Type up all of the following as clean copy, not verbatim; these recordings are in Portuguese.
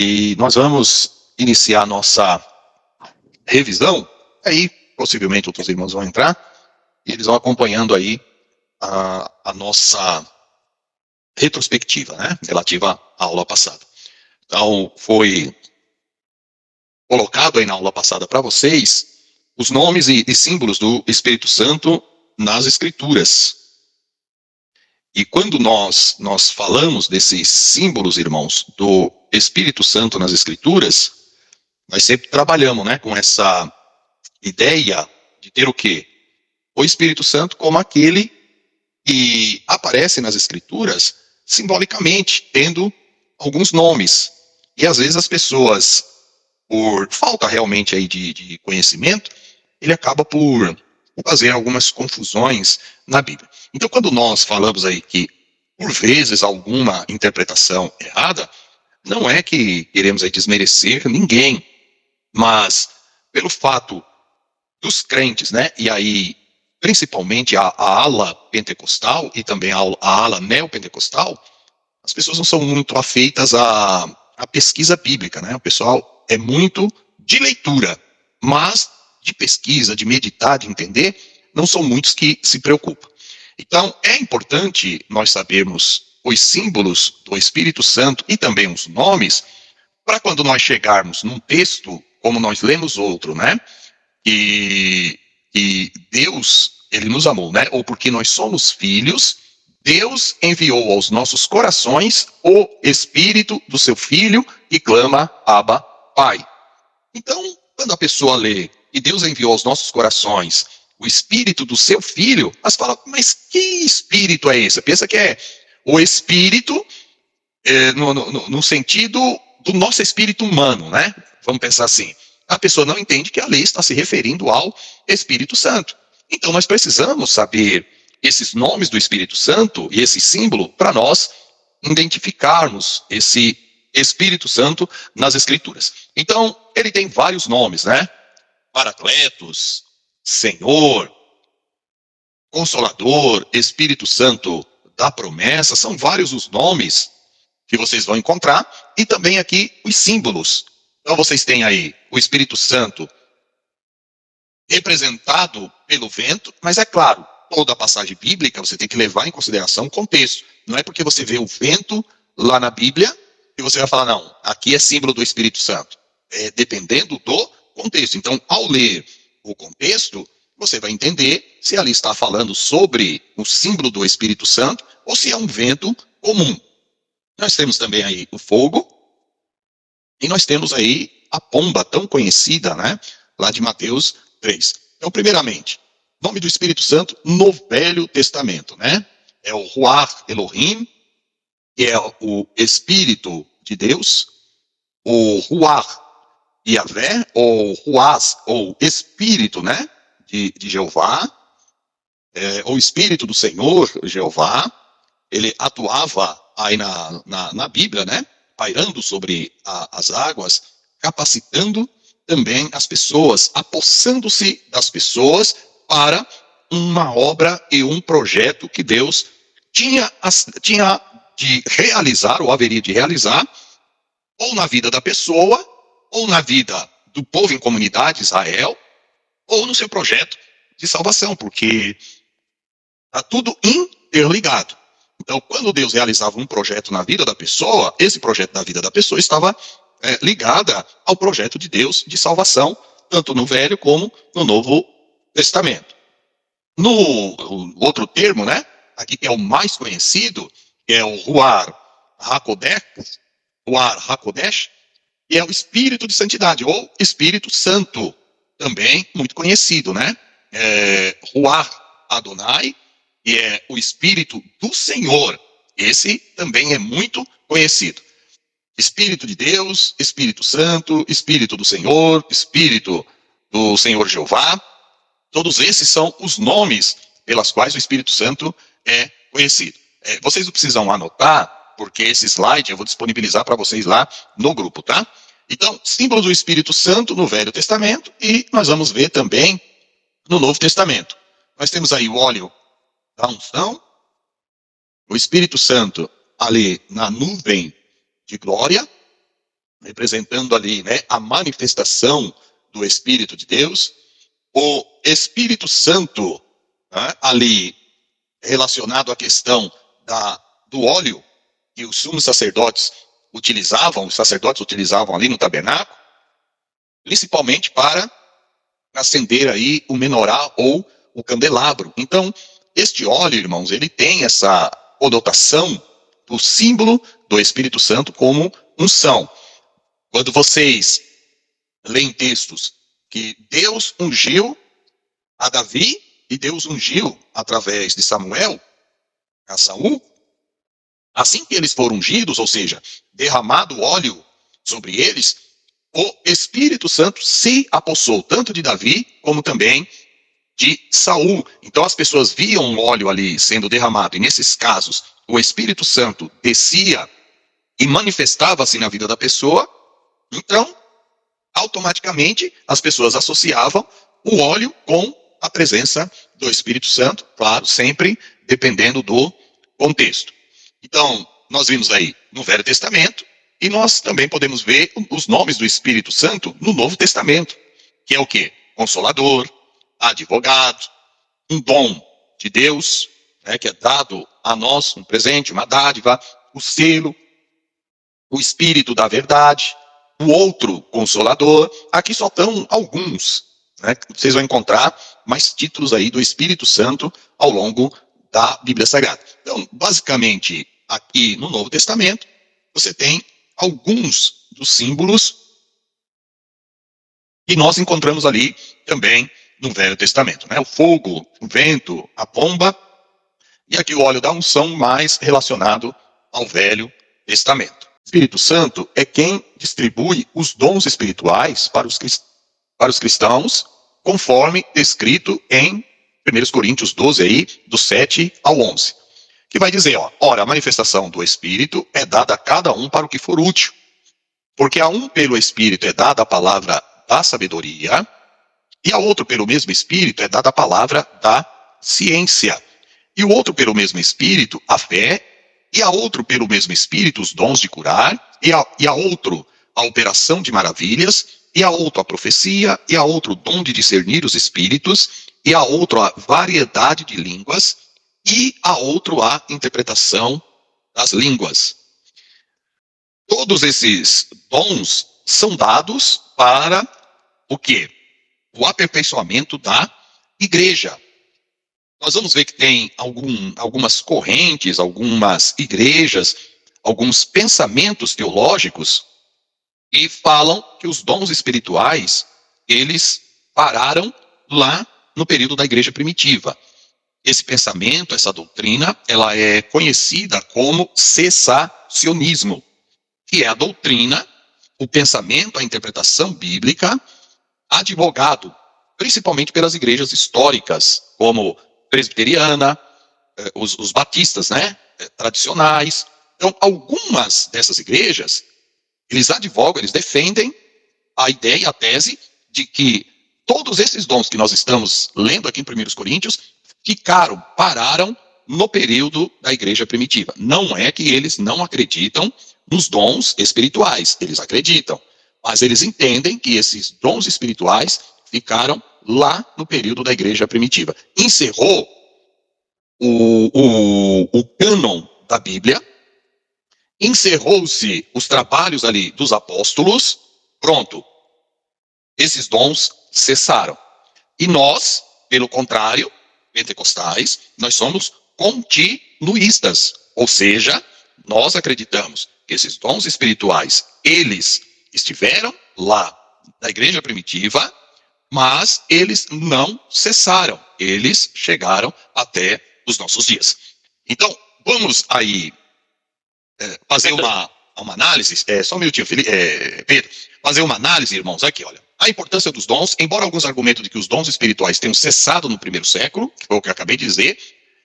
E nós vamos iniciar nossa revisão. Aí, possivelmente, outros irmãos vão entrar e eles vão acompanhando aí a nossa retrospectiva, né, relativa à aula passada. Então, foi colocado aí na aula passada para vocês os nomes e símbolos do Espírito Santo nas Escrituras. E quando nós falamos desses símbolos, irmãos, do Espírito Santo nas Escrituras, nós sempre trabalhamos, né, com essa ideia de ter o quê? O Espírito Santo como aquele que aparece nas Escrituras simbolicamente, tendo alguns nomes. E às vezes as pessoas, por falta realmente aí de conhecimento, ele acaba por fazer algumas confusões na Bíblia. Então, quando nós falamos aí que, por vezes, alguma interpretação errada, não é que queremos aí desmerecer ninguém, mas pelo fato dos crentes, né, e aí principalmente a ala pentecostal e também a ala neopentecostal, as pessoas não são muito afeitas à pesquisa bíblica, né? O pessoal é muito de leitura, mas de pesquisa, de meditar, de entender, não são muitos que se preocupam. Então, é importante nós sabermos os símbolos do Espírito Santo e também os nomes, para quando nós chegarmos num texto, como nós lemos outro, né? E Deus, ele nos amou, né? Ou porque nós somos filhos, Deus enviou aos nossos corações o Espírito do seu Filho e clama, Abba, Pai. Então, quando a pessoa lê e Deus enviou aos nossos corações o Espírito do seu Filho, elas falam, mas que Espírito é esse? Pensa que é o Espírito no sentido do nosso espírito humano, né? Vamos pensar assim. A pessoa não entende que a lei está se referindo ao Espírito Santo. Então, nós precisamos saber esses nomes do Espírito Santo e esse símbolo para nós identificarmos esse Espírito Santo nas Escrituras. Então, ele tem vários nomes, né? Paracletos, Senhor, Consolador, Espírito Santo da promessa, são vários os nomes que vocês vão encontrar, e também aqui os símbolos. Então vocês têm aí o Espírito Santo representado pelo vento, mas é claro, toda a passagem bíblica você tem que levar em consideração o contexto. Não é porque você vê o vento lá na Bíblia que você vai falar, não, aqui é símbolo do Espírito Santo. É dependendo do contexto. Então, ao ler o contexto, você vai entender se ali está falando sobre o símbolo do Espírito Santo ou se é um vento comum. Nós temos também aí o fogo e nós temos aí a pomba tão conhecida, né, lá de Mateus 3. Então, primeiramente, nome do Espírito Santo no Velho Testamento, né? É o Ruach Elohim, que é o Espírito de Deus, o Ruach Yahvé, ou Ruach, ou Espírito, né, de Jeová, o Espírito do Senhor, Jeová, ele atuava aí na Bíblia, né, pairando sobre as águas, capacitando também as pessoas, apossando-se das pessoas para uma obra e um projeto que Deus tinha de realizar, ou haveria de realizar, ou na vida da pessoa, ou na vida do povo em comunidade, Israel, ou no seu projeto de salvação, porque está tudo interligado. Então, quando Deus realizava um projeto na vida da pessoa, esse projeto da vida da pessoa estava ligada ao projeto de Deus de salvação, tanto no Velho como no Novo Testamento. No outro termo, né, aqui que é o mais conhecido, que é o Ruach HaKodesh, que é o Espírito de Santidade, ou Espírito Santo, também muito conhecido, né? Ruach Adonai, que é o Espírito do Senhor. Esse também é muito conhecido. Espírito de Deus, Espírito Santo, Espírito do Senhor, Espírito do Senhor Jeová. Todos esses são os nomes pelas quais o Espírito Santo é conhecido. Vocês não precisam anotar, porque esse slide eu vou disponibilizar para vocês lá no grupo, tá? Então, símbolo do Espírito Santo no Velho Testamento, e nós vamos ver também no Novo Testamento. Nós temos aí o óleo da unção, o Espírito Santo ali na nuvem de glória, representando ali, né, a manifestação do Espírito de Deus, o Espírito Santo, né, ali relacionado à questão do óleo que os sumos sacerdotes os sacerdotes utilizavam ali no tabernáculo, principalmente para acender aí o menorá ou o candelabro. Então, este óleo, irmãos, ele tem essa conotação do símbolo do Espírito Santo como unção. Quando vocês leem textos que Deus ungiu a Davi e Deus ungiu através de Samuel a Saul, assim que eles foram ungidos, ou seja, derramado óleo sobre eles, o Espírito Santo se apossou tanto de Davi como também de Saul. Então as pessoas viam o óleo ali sendo derramado, e nesses casos o Espírito Santo descia e manifestava-se na vida da pessoa. Então, automaticamente, as pessoas associavam o óleo com a presença do Espírito Santo, claro, sempre dependendo do contexto. Então, nós vimos aí no Velho Testamento, e nós também podemos ver os nomes do Espírito Santo no Novo Testamento, que é o quê? Consolador, advogado, um dom de Deus, né, que é dado a nós, um presente, uma dádiva, o selo, o Espírito da verdade, o outro Consolador. Aqui só estão alguns, né? Vocês vão encontrar mais títulos aí do Espírito Santo ao longo da Bíblia Sagrada. Então, basicamente, aqui no Novo Testamento, você tem alguns dos símbolos que nós encontramos ali também no Velho Testamento, né? O fogo, o vento, a pomba, e aqui o óleo da unção mais relacionado ao Velho Testamento. O Espírito Santo é quem distribui os dons espirituais para os cristãos, conforme descrito em 1 Coríntios 12, aí, do 7 ao 11. Que vai dizer, ora, a manifestação do Espírito é dada a cada um para o que for útil. Porque a um pelo Espírito é dada a palavra da sabedoria, e a outro pelo mesmo Espírito é dada a palavra da ciência. E o outro pelo mesmo Espírito, a fé, e a outro pelo mesmo Espírito os dons de curar, e a outro a operação de maravilhas, e a outro a profecia, e a outro o dom de discernir os espíritos, e a outro a variedade de línguas, e a outro a interpretação das línguas. Todos esses dons são dados para o quê? O aperfeiçoamento da igreja. Nós vamos ver que tem algumas correntes, algumas igrejas, alguns pensamentos teológicos que falam que os dons espirituais, eles pararam lá no período da igreja primitiva. Esse pensamento, essa doutrina, ela é conhecida como cessacionismo, que é a doutrina, o pensamento, a interpretação bíblica, advogado, principalmente pelas igrejas históricas, como presbiteriana, os batistas, né, tradicionais. Então, algumas dessas igrejas, eles advogam, eles defendem a ideia, a tese, de que todos esses dons que nós estamos lendo aqui em 1 Coríntios pararam no período da igreja primitiva. Não é que eles não acreditam nos dons espirituais, eles acreditam, mas eles entendem que esses dons espirituais ficaram lá no período da igreja primitiva. Encerrou o cânon da Bíblia, encerrou-se os trabalhos ali dos apóstolos, pronto, esses dons cessaram. E nós, pelo contrário, pentecostais, nós somos continuistas, ou seja, nós acreditamos que esses dons espirituais, eles estiveram lá na igreja primitiva, mas eles não cessaram, eles chegaram até os nossos dias. Então, vamos aí fazer uma análise, só um minutinho, Pedro, fazer uma análise, irmãos, aqui, olha. A importância dos dons, embora alguns argumentam de que os dons espirituais tenham cessado no primeiro século, que foi o que eu acabei de dizer,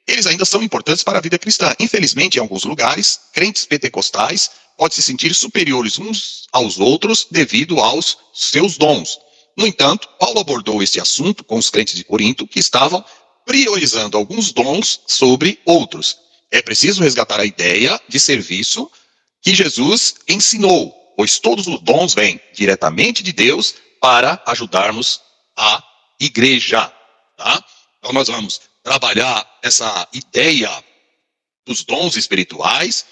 eles ainda são importantes para a vida cristã. Infelizmente, em alguns lugares, crentes pentecostais podem se sentir superiores uns aos outros devido aos seus dons. No entanto, Paulo abordou esse assunto com os crentes de Corinto, que estavam priorizando alguns dons sobre outros. É preciso resgatar a ideia de serviço que Jesus ensinou. pois todos os dons vêm diretamente de Deus para ajudarmos a igreja, tá? Então nós vamos trabalhar essa ideia dos dons espirituais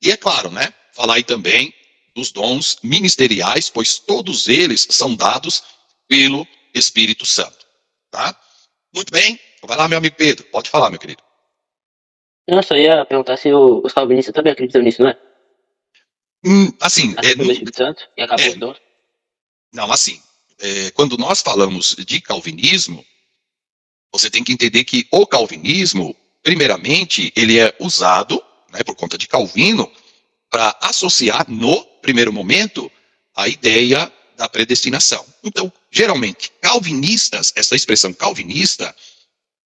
e, é claro, né, falar aí também dos dons ministeriais, pois todos eles são dados pelo Espírito Santo, tá? Muito bem, vai lá, meu amigo Pedro, pode falar, meu querido. Eu só ia perguntar se os calvinistas também acreditam nisso, não é? Assim, Assim pelo Espírito Santo e acabou os é, dons. não, assim, quando nós falamos de calvinismo, você tem que entender que o calvinismo, primeiramente, ele é usado, né, por conta de Calvino, para associar, no primeiro momento, a ideia da predestinação. Então, geralmente, calvinistas, essa expressão calvinista,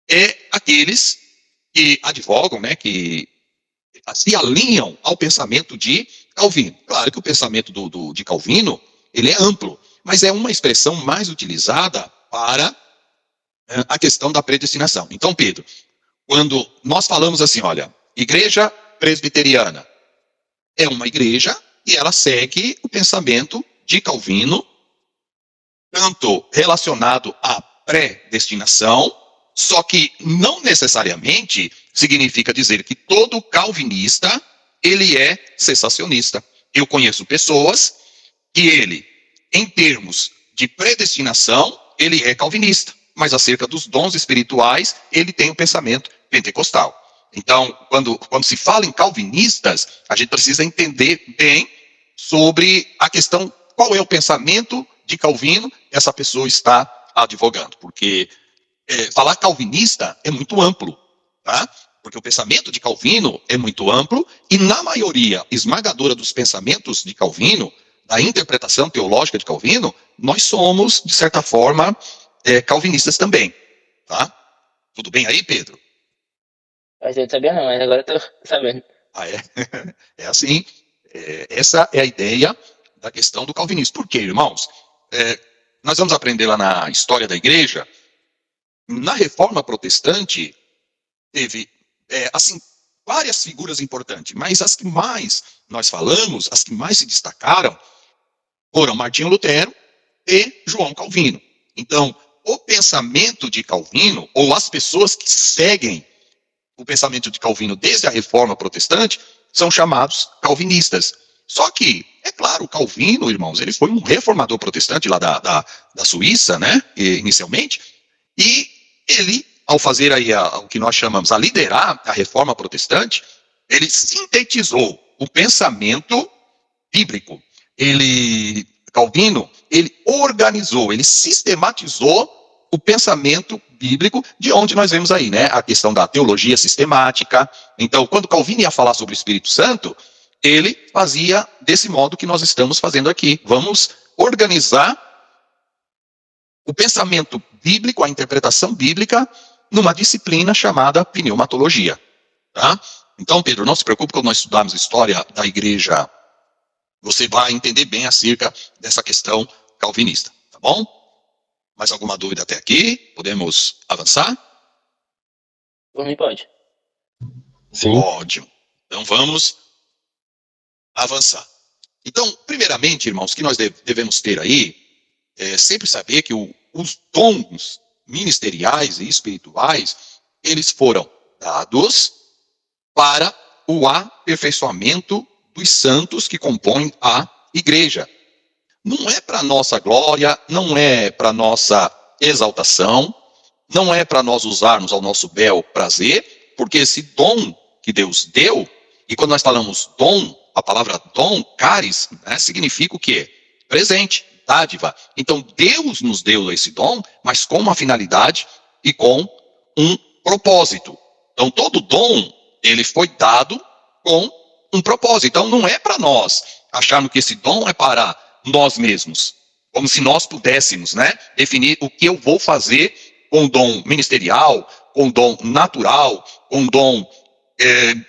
é aqueles que advogam, né, que se alinham ao pensamento de Calvino. Claro que o pensamento de Calvino, ele é amplo, mas é uma expressão mais utilizada para a questão da predestinação. Então, Pedro, quando nós falamos assim, olha, igreja presbiteriana é uma igreja e ela segue o pensamento de Calvino, tanto relacionado à predestinação, só que não necessariamente significa dizer que todo calvinista ele é cessacionista. Eu conheço pessoas que ele, em termos de predestinação, ele é calvinista, mas acerca dos dons espirituais, ele tem o pensamento pentecostal. Então, quando se fala em calvinistas, a gente precisa entender bem sobre a questão, qual é o pensamento de Calvino que essa pessoa está advogando, porque falar calvinista é muito amplo, tá? Porque o pensamento de Calvino é muito amplo e na maioria esmagadora dos pensamentos de Calvino, da interpretação teológica de Calvino, nós somos, de certa forma, calvinistas também, tá? Tudo bem aí, Pedro? Mas eu não sabia não, mas agora eu tô sabendo. Ah, é? É assim, essa é a ideia da questão do calvinismo. Por quê, irmãos? Nós vamos aprender lá na história da igreja, na Reforma Protestante, teve, assim, várias figuras importantes, mas as que mais nós falamos, as que mais se destacaram, foram Martinho Lutero e João Calvino. Então, o pensamento de Calvino, ou as pessoas que seguem o pensamento de Calvino desde a Reforma Protestante, são chamados calvinistas. Só que, é claro, Calvino, irmãos, ele foi um reformador protestante lá da Suíça, né, inicialmente, e ele, ao fazer aí o que nós chamamos, a liderar a Reforma Protestante, ele sintetizou o pensamento bíblico. Calvino, ele organizou, ele sistematizou o pensamento bíblico, de onde nós vemos aí, né, a questão da teologia sistemática. Então, quando Calvino ia falar sobre o Espírito Santo, ele fazia desse modo que nós estamos fazendo aqui. Vamos organizar o pensamento bíblico, a interpretação bíblica, numa disciplina chamada pneumatologia. Tá? Então, Pedro, não se preocupe, quando nós estudarmos a história da igreja, você vai entender bem acerca dessa questão calvinista. Tá bom? Mais alguma dúvida até aqui? Podemos avançar? Por mim pode. Sim. Ótimo. Então vamos avançar. Então, primeiramente, irmãos, o que nós devemos ter aí é sempre saber que os dons ministeriais e espirituais, eles foram dados para o aperfeiçoamento dos santos que compõem a igreja. Não é para nossa glória, não é para nossa exaltação, não é para nós usarmos ao nosso bel prazer, porque esse dom que Deus deu, e quando nós falamos dom, a palavra dom, caris, né, significa o quê? Presente, dádiva. Então Deus nos deu esse dom, mas com uma finalidade e com um propósito. Então todo dom, ele foi dado com um propósito. Então não é para nós acharmos que esse dom é para nós mesmos, como se nós pudéssemos, né, definir o que eu vou fazer com o dom ministerial, com o dom natural, com o dom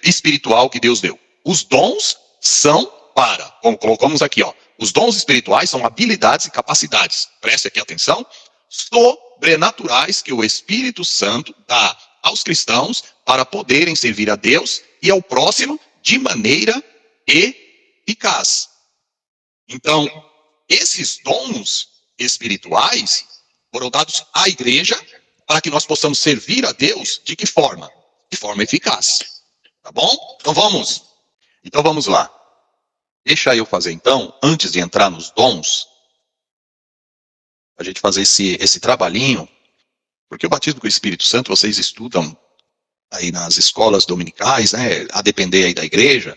espiritual que Deus deu. Os dons são para, como colocamos aqui, ó, os dons espirituais são habilidades e capacidades, preste aqui atenção, sobrenaturais que o Espírito Santo dá aos cristãos para poderem servir a Deus e ao próximo de maneira eficaz. Então, esses dons espirituais foram dados à igreja para que nós possamos servir a Deus de que forma? De forma eficaz. Tá bom? Então vamos lá. Deixa eu fazer então, antes de entrar nos dons, a gente fazer esse trabalhinho, porque o batismo com o Espírito Santo vocês estudam aí nas escolas dominicais, né, a depender aí da igreja,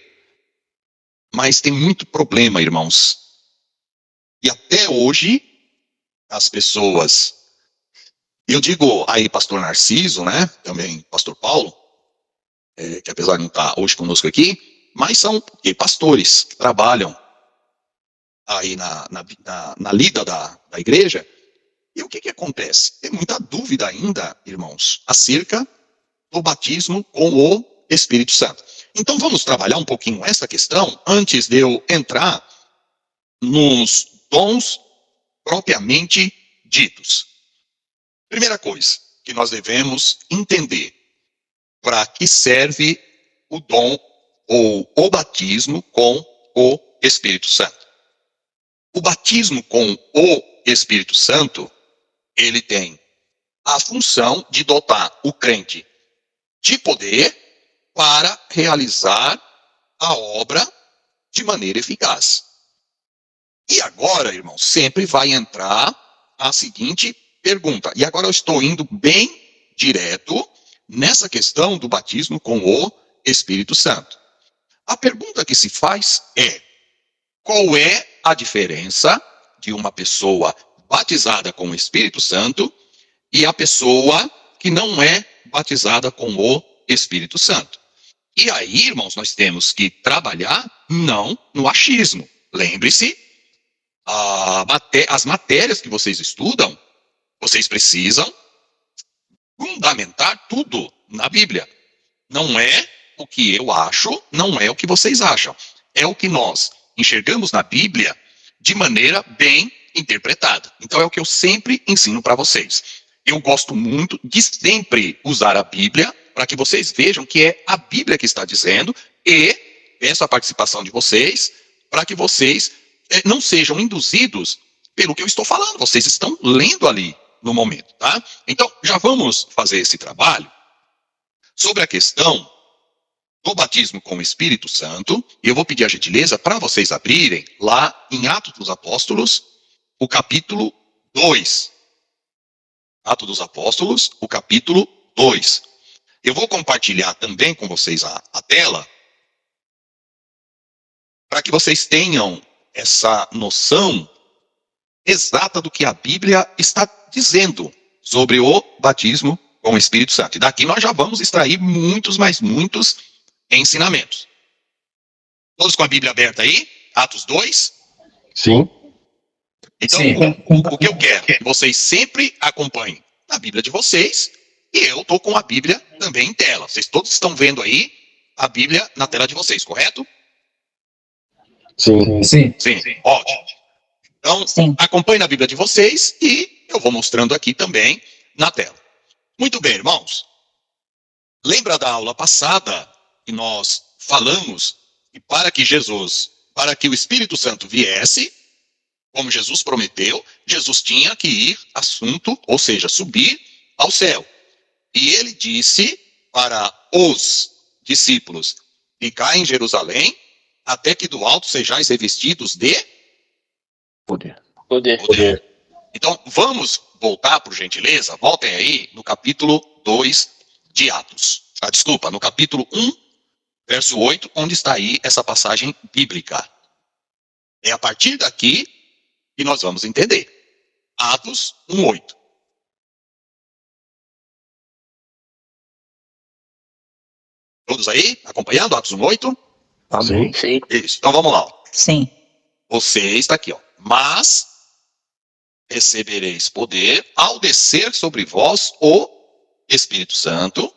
mas tem muito problema, irmãos. E até hoje, as pessoas, eu digo aí pastor Narciso, né, também pastor Paulo, que apesar de não estar hoje conosco aqui, mas são pastores que trabalham aí na lida da igreja. E o que acontece? Tem muita dúvida ainda, irmãos, acerca do batismo com o Espírito Santo. Então vamos trabalhar um pouquinho essa questão antes de eu entrar nos dons propriamente ditos. Primeira coisa que nós devemos entender: para que serve o dom ou o batismo com o Espírito Santo? O batismo com o Espírito Santo, ele tem a função de dotar o crente de poder para realizar a obra de maneira eficaz. E agora, irmão, sempre vai entrar a seguinte pergunta. E agora eu estou indo bem direto nessa questão do batismo com o Espírito Santo. A pergunta que se faz é: qual é a diferença de uma pessoa batizada com o Espírito Santo e a pessoa que não é batizada com o Espírito Santo? E aí, irmãos, nós temos que trabalhar não no achismo. Lembre-se, as matérias que vocês estudam, vocês precisam fundamentar tudo na Bíblia. Não é o que eu acho, não é o que vocês acham. É o que nós enxergamos na Bíblia de maneira bem interpretada. Então é o que eu sempre ensino para vocês. Eu gosto muito de sempre usar a Bíblia para que vocês vejam que é a Bíblia que está dizendo, e peço a participação de vocês para que vocês não sejam induzidos pelo que eu estou falando. Vocês estão lendo ali no momento, tá? Então, já vamos fazer esse trabalho sobre a questão do batismo com o Espírito Santo. Eu vou pedir a gentileza para vocês abrirem lá em Atos dos Apóstolos, o capítulo 2. Atos dos Apóstolos, o capítulo 2. Eu vou compartilhar também com vocês a tela, para que vocês tenham essa noção exata do que a Bíblia está dizendo sobre o batismo com o Espírito Santo. E daqui nós já vamos extrair muitos ensinamentos. Todos com a Bíblia aberta aí? Atos 2? Sim. Então, Sim. o que eu quero? Que vocês sempre acompanhem a Bíblia de vocês, e eu estou com a Bíblia também em tela. Vocês todos estão vendo aí a Bíblia na tela de vocês, correto? Sim. Sim. Sim. Ótimo. Então, Sim. acompanhe na Bíblia de vocês e eu vou mostrando aqui também na tela. Muito bem, irmãos. Lembra da aula passada que nós falamos que para que o Espírito Santo viesse, como Jesus prometeu, Jesus tinha que ir assunto, ou seja, subir ao céu. E ele disse para os discípulos: ficai em Jerusalém, até que do alto sejais revestidos de Poder. poder. Então, vamos voltar, por gentileza, voltem aí no capítulo 2 de Atos. No capítulo 1, verso 8, onde está aí essa passagem bíblica. É a partir daqui que nós vamos entender. Atos 1, 8. Todos aí, acompanhando Atos 1, 8? Sim. Sim. Isso, então vamos lá. Sim. Você está aqui, ó. Mas recebereis poder ao descer sobre vós o Espírito Santo,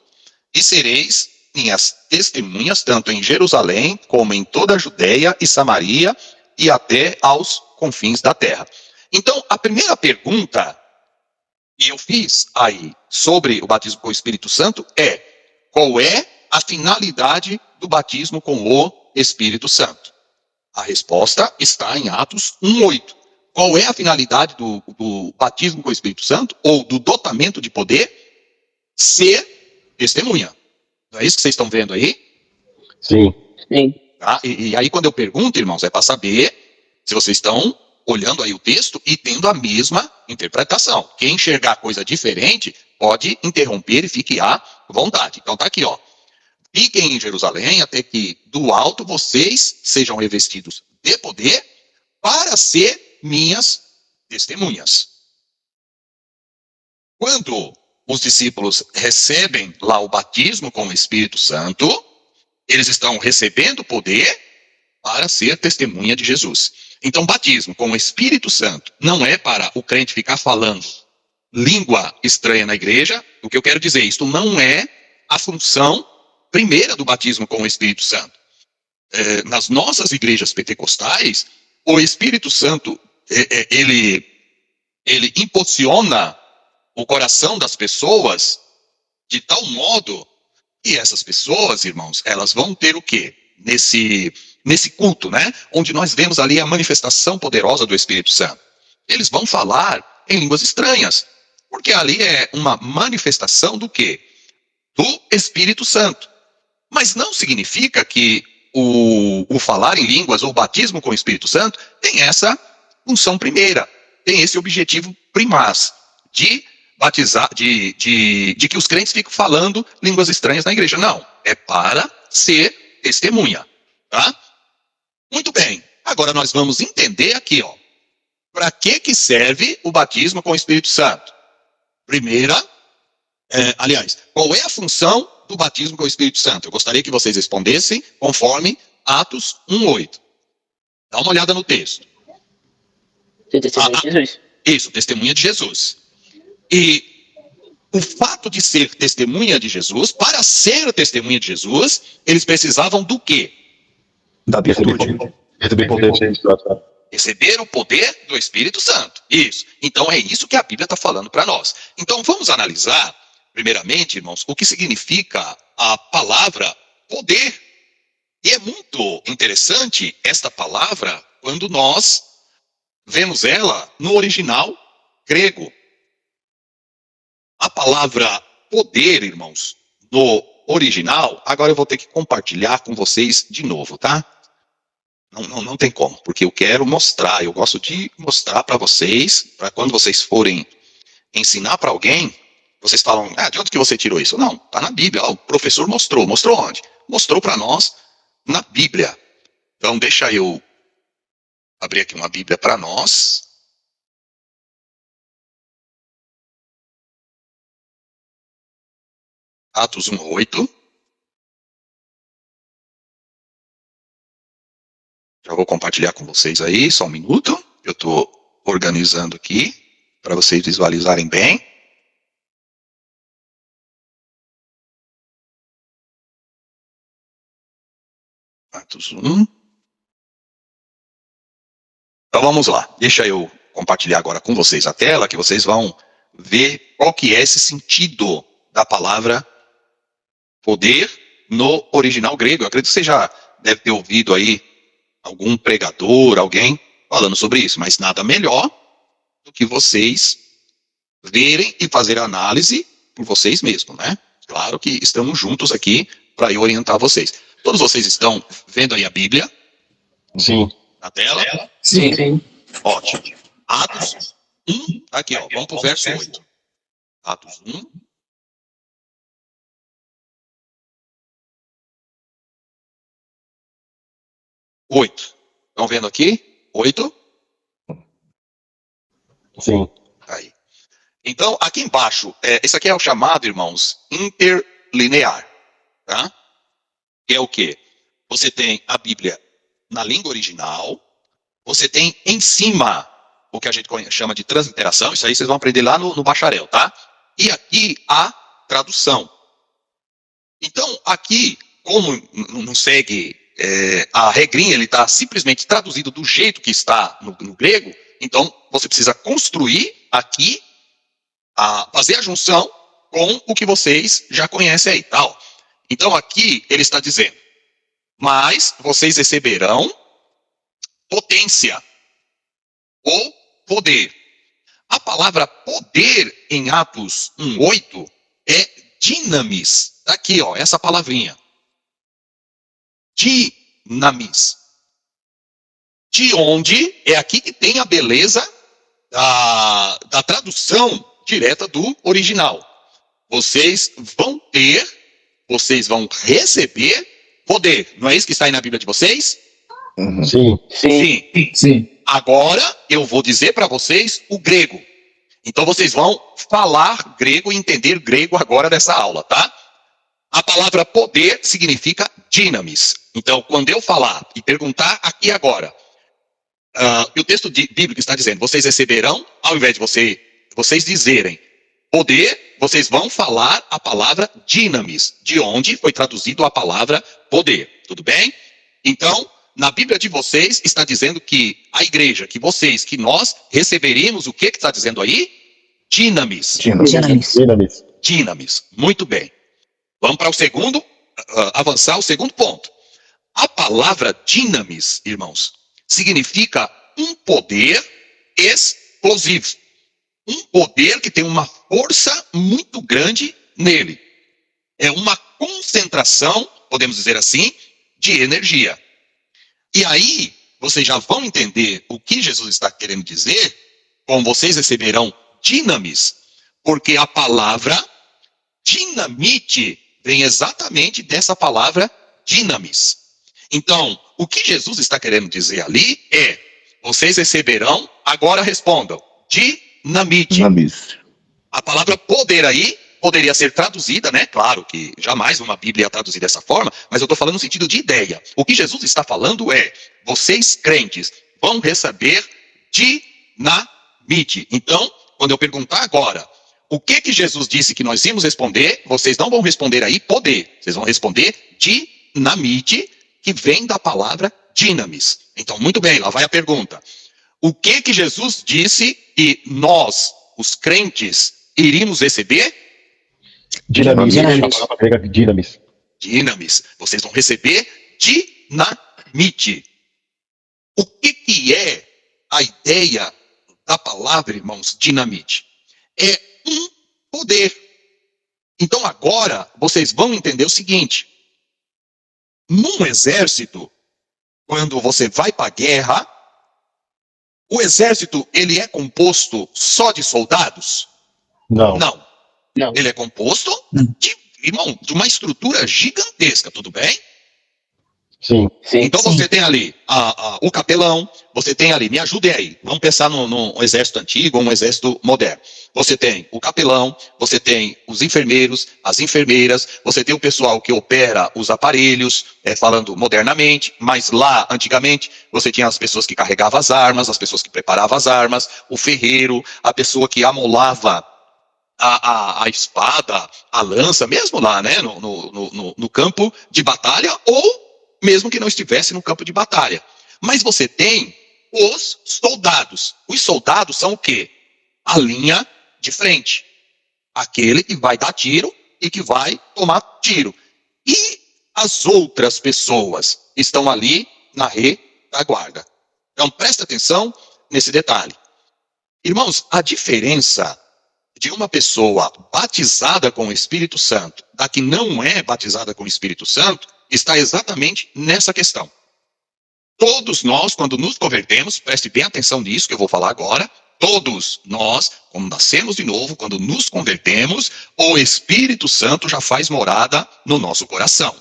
e sereis minhas testemunhas tanto em Jerusalém como em toda a Judeia e Samaria e até aos confins da terra. Então, a primeira pergunta que eu fiz aí sobre o batismo com o Espírito Santo é: qual é a finalidade do batismo com o Espírito Santo? A resposta está em Atos 1:8. Qual é a finalidade do batismo com o Espírito Santo, ou do dotamento de poder? Ser testemunha. Não é isso que vocês estão vendo aí? Sim. Sim. Tá? E aí quando eu pergunto, irmãos, é para saber se vocês estão olhando aí o texto e tendo a mesma interpretação. Quem enxergar coisa diferente pode interromper e fique à vontade. Então tá aqui, ó. Fiquem em Jerusalém até que do alto vocês sejam revestidos de poder para ser minhas testemunhas. Quando os discípulos recebem lá o batismo com o Espírito Santo, eles estão recebendo poder para ser testemunha de Jesus. Então, batismo com o Espírito Santo não é para o crente ficar falando língua estranha na igreja. O que eu quero dizer, isto não é a função primeira do batismo com o Espírito Santo. Nas nossas igrejas pentecostais, o Espírito Santo, ele impulsiona o coração das pessoas de tal modo que essas pessoas, irmãos, elas vão ter o quê? Nesse culto, né? Onde nós vemos ali a manifestação poderosa do Espírito Santo. Eles vão falar em línguas estranhas, porque ali é uma manifestação do quê? Do Espírito Santo. Mas não significa que o falar em línguas ou o batismo com o Espírito Santo tem essa função primeira, tem esse objetivo primaz de batizar, de que os crentes ficam falando línguas estranhas na igreja. Não, é para ser testemunha, tá? Muito bem, agora nós vamos entender aqui, ó, para que serve o batismo com o Espírito Santo? Qual é a função do batismo com o Espírito Santo? Eu gostaria que vocês respondessem conforme Atos 1:8. Dá uma olhada no texto. Ser testemunha de Jesus. Isso, testemunha de Jesus. E o fato de ser testemunha de Jesus, para ser testemunha de Jesus, eles precisavam do quê? Da virtude. Receber poder do Espírito Santo. Receber o poder do Espírito Santo. Isso. Então é isso que a Bíblia está falando para nós. Então vamos analisar, primeiramente, irmãos, o que significa a palavra poder. E é muito interessante esta palavra quando nós vemos ela no original grego. A palavra poder, irmãos, no original, agora eu vou ter que compartilhar com vocês de novo, tá? Não tem como, porque eu quero mostrar, eu gosto de mostrar para vocês, para quando vocês forem ensinar para alguém, vocês falam, de onde que você tirou isso? Não, tá na Bíblia, o professor mostrou onde? Mostrou para nós na Bíblia. Então deixa eu abrir aqui uma Bíblia para nós. Atos 1:8. Já vou compartilhar com vocês aí, só um minuto. Eu estou organizando aqui para vocês visualizarem bem. Atos 1. Então vamos lá. Deixa eu compartilhar agora com vocês a tela, que vocês vão ver qual que é esse sentido da palavra poder no original grego. Eu acredito que você já deve ter ouvido aí algum pregador, alguém falando sobre isso, mas nada melhor do que vocês verem e fazer a análise por vocês mesmos, né? Claro que estamos juntos aqui para eu orientar vocês. Todos vocês estão vendo aí a Bíblia? Sim. Na tela? Sim. Sim. Ótimo. Atos 1, aqui ó, vamos para o verso 8. Atos 1. Estão vendo aqui? 8? Sim. Aí. Então, aqui embaixo, esse aqui é o chamado, irmãos, interlinear. Tá? Que é o quê? Você tem a Bíblia na língua original, você tem em cima o que a gente chama de transliteração, isso aí vocês vão aprender lá no bacharel, tá? E aqui a tradução. Então, aqui, como não segue a regrinha, ele está simplesmente traduzido do jeito que está no grego, então você precisa construir aqui, fazer a junção com o que vocês já conhecem aí, tal. Então aqui ele está dizendo, mas vocês receberão potência ou poder. A palavra poder em Atos 1:8 é dinamis. Tá aqui, ó, essa palavrinha. Dinamis. De onde é aqui que tem a beleza da tradução direta do original. Vocês vão receber poder. Não é isso que está aí na Bíblia de vocês? Sim. Sim. Sim. Agora eu vou dizer para vocês o grego. Então vocês vão falar grego e entender grego agora nessa aula, tá? A palavra poder significa dinamis. Então, quando eu falar e perguntar aqui agora, o texto bíblico está dizendo, vocês receberão, ao invés de vocês dizerem poder, vocês vão falar a palavra dinamis, de onde foi traduzido a palavra poder. Tudo bem? Então, na Bíblia de vocês está dizendo que a igreja, que vocês, que nós receberíamos o que está dizendo aí? Dinamis. Dinamis. Muito bem. Vamos para o segundo, avançar o segundo ponto. A palavra dinamis, irmãos, significa um poder explosivo. Um poder que tem uma força muito grande nele. É uma concentração, podemos dizer assim, de energia. E aí, vocês já vão entender o que Jesus está querendo dizer, como vocês receberão dinamis, porque a palavra dinamite vem exatamente dessa palavra dinamis. Então, o que Jesus está querendo dizer ali é, vocês receberão, agora respondam, dinamite. A palavra poder aí poderia ser traduzida, né? Claro que jamais uma Bíblia ia traduzir dessa forma, mas eu estou falando no sentido de ideia. O que Jesus está falando é, vocês crentes vão receber dinamite. Então, quando eu perguntar agora, o que Jesus disse que nós íamos responder, vocês não vão responder aí poder, vocês vão responder dinamite, que vem da palavra dinamis. Então, muito bem, lá vai a pergunta. O que Jesus disse que nós, os crentes, iríamos receber? Dinamis. A palavra grega dinamis. Dinamis. Vocês vão receber dinamite. O que é a ideia da palavra, irmãos, dinamite? É um poder. Então agora vocês vão entender o seguinte. Num exército, quando você vai para a guerra, o exército, ele é composto só de soldados? Não. Não. Não. Ele é composto de uma estrutura gigantesca, tudo bem? Sim. Sim. Então você tem ali o capelão, você tem ali, me ajudem aí, vamos pensar no exército antigo ou um exército moderno. Você tem o capelão, você tem os enfermeiros, as enfermeiras, você tem o pessoal que opera os aparelhos, falando modernamente, mas lá, antigamente, você tinha as pessoas que carregavam as armas, as pessoas que preparavam as armas, o ferreiro, a pessoa que amolava a espada, a lança, mesmo lá, né, no campo de batalha, ou mesmo que não estivesse no campo de batalha. Mas você tem os soldados. Os soldados são o quê? A linha de frente. Aquele que vai dar tiro e que vai tomar tiro. E as outras pessoas estão ali na retaguarda. Então presta atenção nesse detalhe. Irmãos, a diferença de uma pessoa batizada com o Espírito Santo da que não é batizada com o Espírito Santo está exatamente nessa questão. Todos nós, quando nos convertemos, preste bem atenção nisso que eu vou falar agora, todos nós, quando nascemos de novo, quando nos convertemos, o Espírito Santo já faz morada no nosso coração.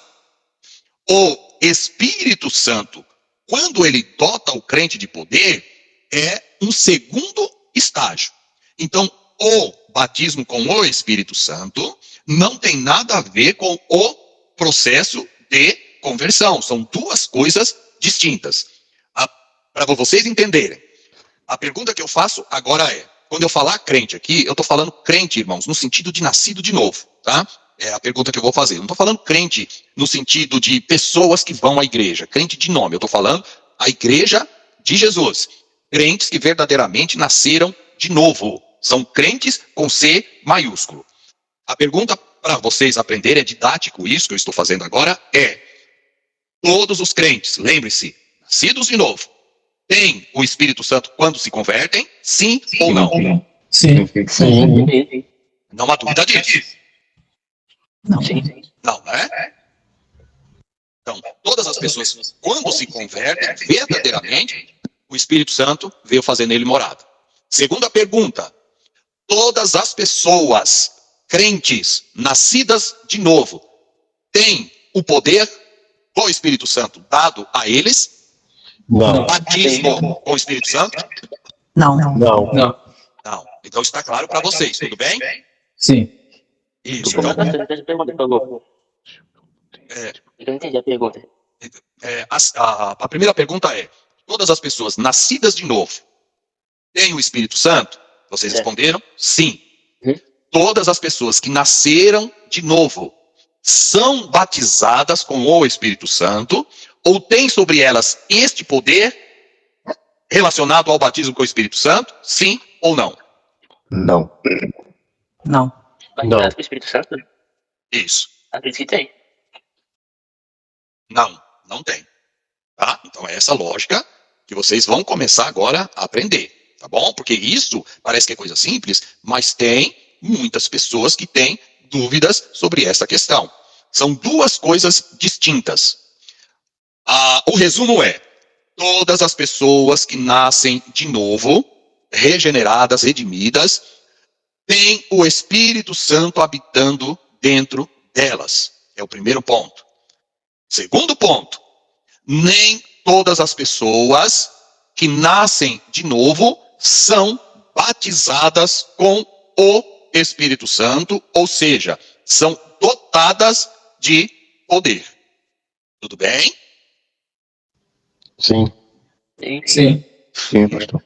O Espírito Santo, quando ele dota o crente de poder, é um segundo estágio. Então, o batismo com o Espírito Santo não tem nada a ver com o processo de conversão. São duas coisas distintas. Para vocês entenderem, a pergunta que eu faço agora é, quando eu falar crente aqui, eu estou falando crente, irmãos, no sentido de nascido de novo, tá? É a pergunta que eu vou fazer. Eu não estou falando crente no sentido de pessoas que vão à igreja, crente de nome. Eu estou falando a igreja de Jesus. Crentes que verdadeiramente nasceram de novo. São crentes com C maiúsculo. A pergunta para vocês aprenderem, é didático isso que eu estou fazendo agora, é: todos os crentes, lembre-se, nascidos de novo, têm o Espírito Santo quando se convertem? Sim ou não? Sim. Sim. Não há dúvida disso. Não. Sim. Não, né? Então, todas as pessoas, quando se convertem verdadeiramente, o Espírito Santo veio fazer nele morada. Segunda pergunta. Todas as pessoas crentes, nascidas de novo, têm o poder do Espírito Santo dado a eles? Não. Batismo com o Espírito Santo? Não. Não. Não. Não. Então está claro para vocês, tudo bem? Sim. Isso. Como Então, é que você pergunta, por favor? Eu não entendi a pergunta. a primeira pergunta é: todas as pessoas nascidas de novo têm o Espírito Santo? Vocês Certo. responderam sim. Uhum. Todas as pessoas que nasceram de novo são batizadas com o Espírito Santo ou têm sobre elas este poder relacionado ao batismo com o Espírito Santo? Sim ou não? Não. Não. Batizado com o Espírito Santo? Isso. Acredito que tem. Não tem. Tá? Então é essa lógica que vocês vão começar agora a aprender. Tá bom? Porque isso parece que é coisa simples, mas tem muitas pessoas que têm dúvidas sobre essa questão. São duas coisas distintas. O resumo é: todas as pessoas que nascem de novo, regeneradas, redimidas, têm o Espírito Santo habitando dentro delas. É o primeiro ponto. Segundo ponto: nem todas as pessoas que nascem de novo são batizadas com o Espírito Santo, ou seja, são dotadas de poder. Tudo bem? Sim. Sim. Sim, pastor.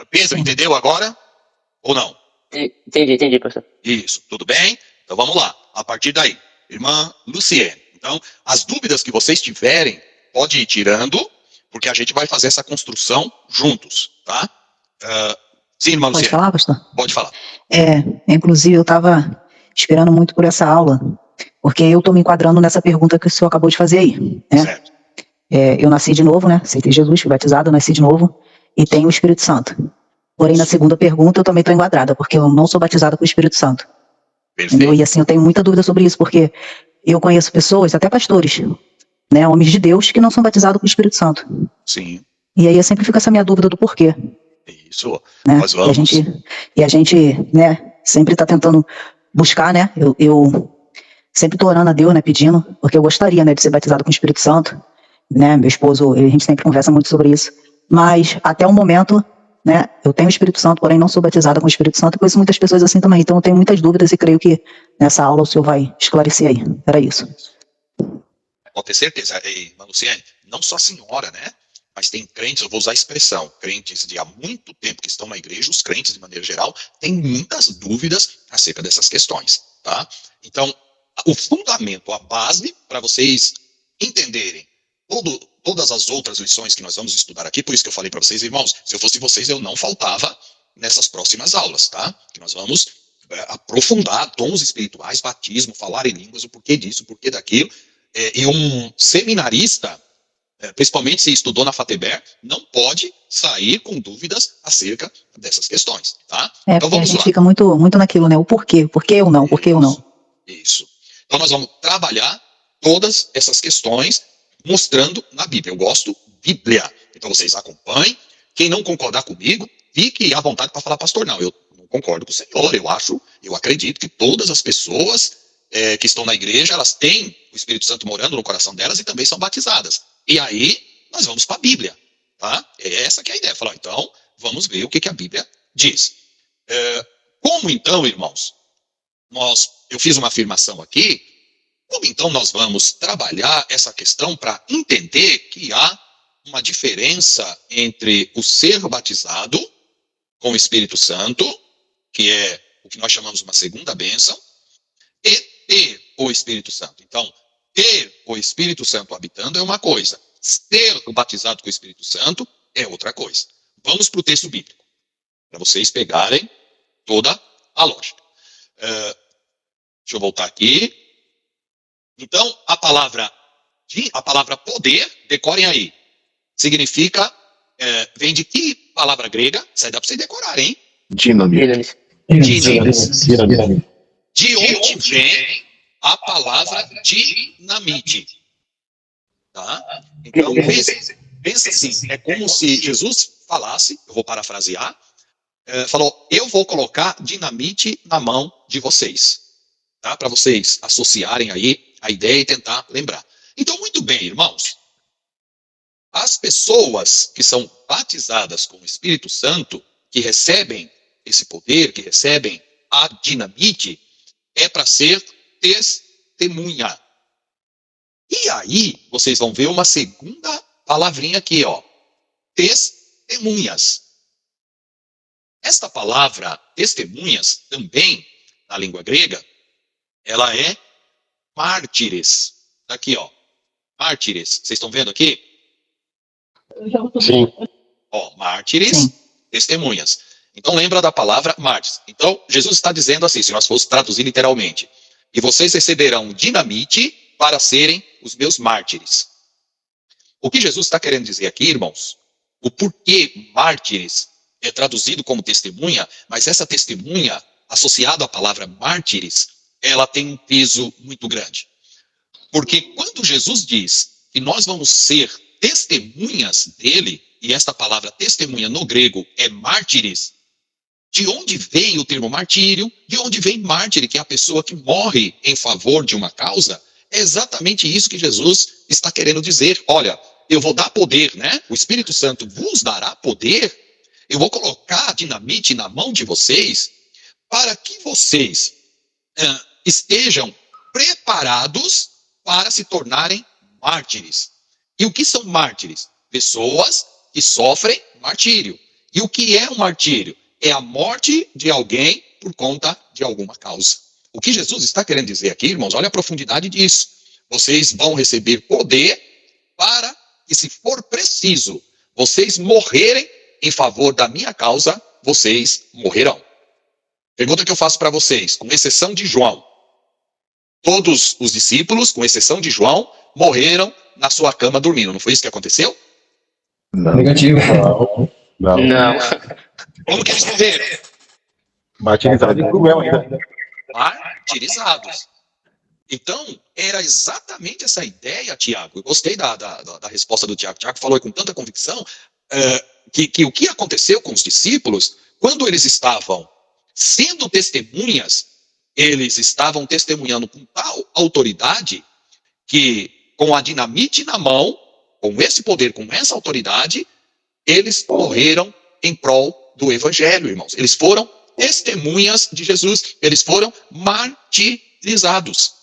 Pedro, entendeu agora? Ou não? Entendi, professor. Isso, tudo bem? Então vamos lá, a partir daí. Irmã Luciene, então, as dúvidas que vocês tiverem, pode ir tirando, porque a gente vai fazer essa construção juntos, tá? Sim, irmã Pode Luciene, falar, pastor? pode falar. Inclusive, eu estava esperando muito por essa aula, porque eu estou me enquadrando nessa pergunta que o senhor acabou de fazer aí, né? Certo. Eu nasci de novo, né? Aceitei Jesus, fui batizado, nasci de novo e tenho o Espírito Santo. Porém, na segunda pergunta, eu também estou enquadrada, porque eu não sou batizada com o Espírito Santo. Entendeu? Perfeito. E assim, eu tenho muita dúvida sobre isso, porque eu conheço pessoas, até pastores, né? Homens de Deus, que não são batizados com o Espírito Santo. Sim, E aí eu sempre fico essa minha dúvida do porquê. isso. Né? Nós vamos. E a gente, né, sempre está tentando buscar, né? Eu sempre estou orando a Deus, né, pedindo, porque eu gostaria, né, de ser batizado com o Espírito Santo, né? Meu esposo, a gente sempre conversa muito sobre isso. Mas até o momento, né, eu tenho o Espírito Santo, porém não sou batizada com o Espírito Santo. E conheço muitas pessoas assim também. Então eu tenho muitas dúvidas e creio que nessa aula o senhor vai esclarecer aí. Era isso. Pode ter certeza, irmã Luciene, não só a senhora, né? Mas tem crentes, eu vou usar a expressão, crentes de há muito tempo que estão na igreja, os crentes de maneira geral, têm muitas dúvidas acerca dessas questões, tá? Então, o fundamento, a base, para vocês entenderem todas as outras lições que nós vamos estudar aqui, por isso que eu falei para vocês, irmãos, se eu fosse vocês, eu não faltava nessas próximas aulas, tá? Que nós vamos aprofundar dons espirituais, batismo, falar em línguas, o porquê disso, o porquê daquilo. E um seminarista, principalmente se estudou na FATEBER, não pode sair com dúvidas acerca dessas questões, tá? Então Porque a vamos gente lá. fica muito naquilo, né? O porquê eu não, por que eu não? Isso. Então nós vamos trabalhar todas essas questões mostrando na Bíblia. Eu gosto Bíblia. Então vocês acompanhem. Quem não concordar comigo, fique à vontade para falar, pastor, não, eu não concordo com o senhor. Eu acredito que todas as pessoas que estão na igreja, elas têm o Espírito Santo morando no coração delas e também são batizadas. E aí, nós vamos para a Bíblia, tá? É essa que é a ideia. Falar, então, vamos ver o que a Bíblia diz. Como então, irmãos, eu fiz uma afirmação aqui, como então nós vamos trabalhar essa questão para entender que há uma diferença entre o ser batizado com o Espírito Santo, que é o que nós chamamos uma segunda bênção, e ter o Espírito Santo. Então, ter o Espírito Santo habitando é uma coisa. Ser batizado com o Espírito Santo é outra coisa. Vamos para o texto bíblico, para vocês pegarem toda a lógica. Deixa eu voltar aqui. Então, a palavra poder, decorem aí, significa vem de que palavra grega? Isso aí dá para você decorar, hein? Dinamite. Dinamite. De onde vem a palavra dinamite? Tá? Então, pensa assim, é como se Jesus falasse, eu vou parafrasear, falou, eu vou colocar dinamite na mão de vocês, tá? Para vocês associarem aí a ideia e tentar lembrar. Então, muito bem, irmãos, as pessoas que são batizadas com o Espírito Santo, que recebem esse poder, que recebem a dinamite, é para ser testemunha. E aí, vocês vão ver uma segunda palavrinha aqui, ó. Testemunhas. Esta palavra, testemunhas, também, na língua grega, ela é mártires. Aqui, ó. Mártires. Vocês estão vendo aqui? Sim. Ó, mártires, Sim. testemunhas. Então lembra da palavra mártires. Então Jesus está dizendo assim, se nós fosse traduzir literalmente, e vocês receberão dinamite para serem os meus mártires. O que Jesus está querendo dizer aqui, irmãos, o porquê mártires é traduzido como testemunha, mas essa testemunha, associada à palavra mártires, ela tem um peso muito grande. Porque quando Jesus diz que nós vamos ser testemunhas dele, e esta palavra testemunha no grego é mártires, de onde vem o termo martírio? De onde vem mártir, que é a pessoa que morre em favor de uma causa? É exatamente isso que Jesus está querendo dizer. Olha, eu vou dar poder, né? O Espírito Santo vos dará poder. Eu vou colocar dinamite na mão de vocês para que vocês estejam preparados para se tornarem mártires. E o que são mártires? Pessoas que sofrem martírio. E o que é um martírio? É a morte de alguém por conta de alguma causa. O que Jesus está querendo dizer aqui, irmãos, olha a profundidade disso. Vocês vão receber poder para que, se for preciso, vocês morrerem em favor da minha causa, vocês morrerão. Pergunta que eu faço para vocês, com exceção de João. Todos os discípulos, com exceção de João, morreram na sua cama dormindo. Não foi isso que aconteceu? Não. Negativo. Não. Não. Como que eles morreram? Martirizado e cruel ainda. Martirizados. Então, era exatamente essa ideia, Tiago. Eu gostei da resposta do Tiago. Tiago falou com tanta convicção que o que aconteceu com os discípulos, quando eles estavam sendo testemunhas, eles estavam testemunhando com tal autoridade que, com a dinamite na mão, com esse poder, com essa autoridade, eles morreram em prol do Evangelho, irmãos. Eles foram testemunhas de Jesus. Eles foram martirizados.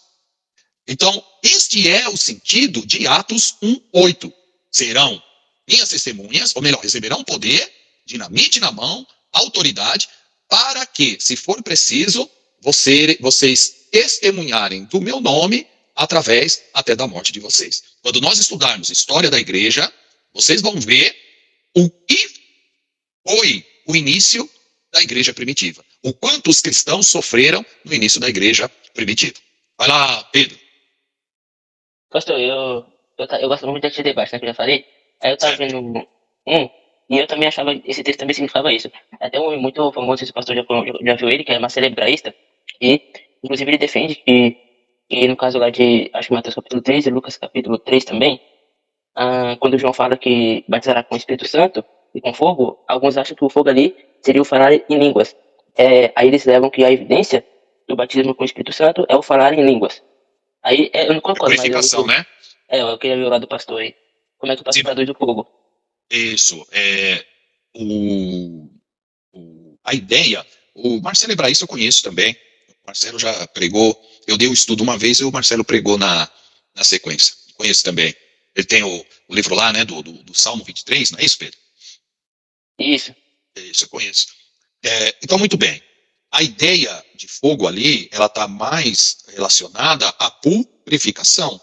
Então, este é o sentido de Atos 1:8. Serão minhas testemunhas, ou melhor, receberão poder, dinamite na mão, autoridade, para que, se for preciso, vocês testemunharem do meu nome através até da morte de vocês. Quando nós estudarmos história da igreja, vocês vão ver o que foi o início da igreja primitiva. O quanto os cristãos sofreram no início da igreja primitiva. Vai lá, Pedro. Pastor, eu gosto muito desse debate, né, que eu já falei. Aí eu tava vendo e eu também achava, esse texto também significava isso. Até um homem muito famoso, esse pastor já viu ele, que é Marcelo Hebraísta, e inclusive ele defende que no caso lá de, acho que Mateus capítulo 3 e Lucas capítulo 3 também, quando João fala que batizará com o Espírito Santo e com fogo, alguns acham que o fogo ali seria o falar em línguas. Aí eles levam que a evidência do batismo com o Espírito Santo é o falar em línguas. Aí eu não concordo, Purificação, né? Eu queria ver o lado do pastor aí. Como é que o pastor traduz o fogo? Isso. A ideia, o Marcelo Hebraísta eu conheço também. O Marcelo já pregou, eu dei o estudo uma vez e o Marcelo pregou na sequência. Conheço também. Ele tem o livro lá, né, do Salmo 23, não é isso, Pedro? Isso. Isso, eu conheço. Então, muito bem. A ideia de fogo ali, ela está mais relacionada à purificação.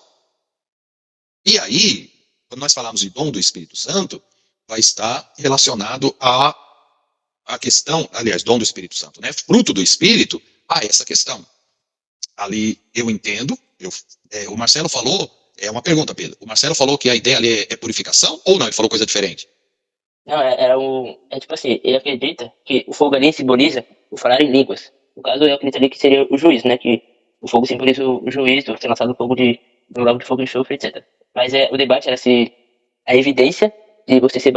E aí, quando nós falamos de dom do Espírito Santo, vai estar relacionado à questão, aliás, dom do Espírito Santo, né? Fruto do Espírito, a essa questão. Ali eu entendo, o Marcelo falou, é uma pergunta, Pedro, o Marcelo falou que a ideia ali é purificação ou não? Ele falou coisa diferente? Não, era um. É tipo assim, ele acredita que o fogo ali simboliza o falar em línguas. No caso, eu acredito ali que seria o juízo, né? Que o fogo simboliza o juízo, ser lançado fogo no lago de fogo e enxofre, etc. Mas o debate era se a evidência de você ser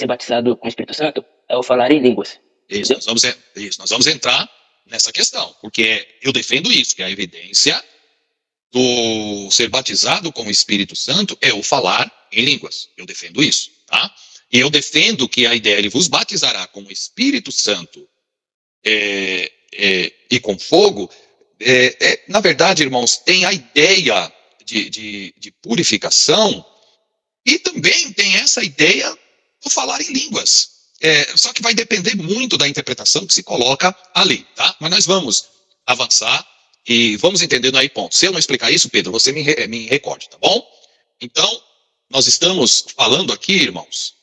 batizado com o Espírito Santo é o falar em línguas. Isso, Entendeu? nós vamos entrar nessa questão, porque eu defendo isso, que a evidência do ser batizado com o Espírito Santo é o falar em línguas. Eu defendo isso, tá? E eu defendo que a ideia de vos batizará com o Espírito Santo e com fogo, na verdade, irmãos, tem a ideia de purificação e também tem essa ideia do falar em línguas. Só que vai depender muito da interpretação que se coloca ali, tá? Mas nós vamos avançar e vamos entendendo aí pontos. Se eu não explicar isso, Pedro, você me recorde, tá bom? Então, nós estamos falando aqui, irmãos,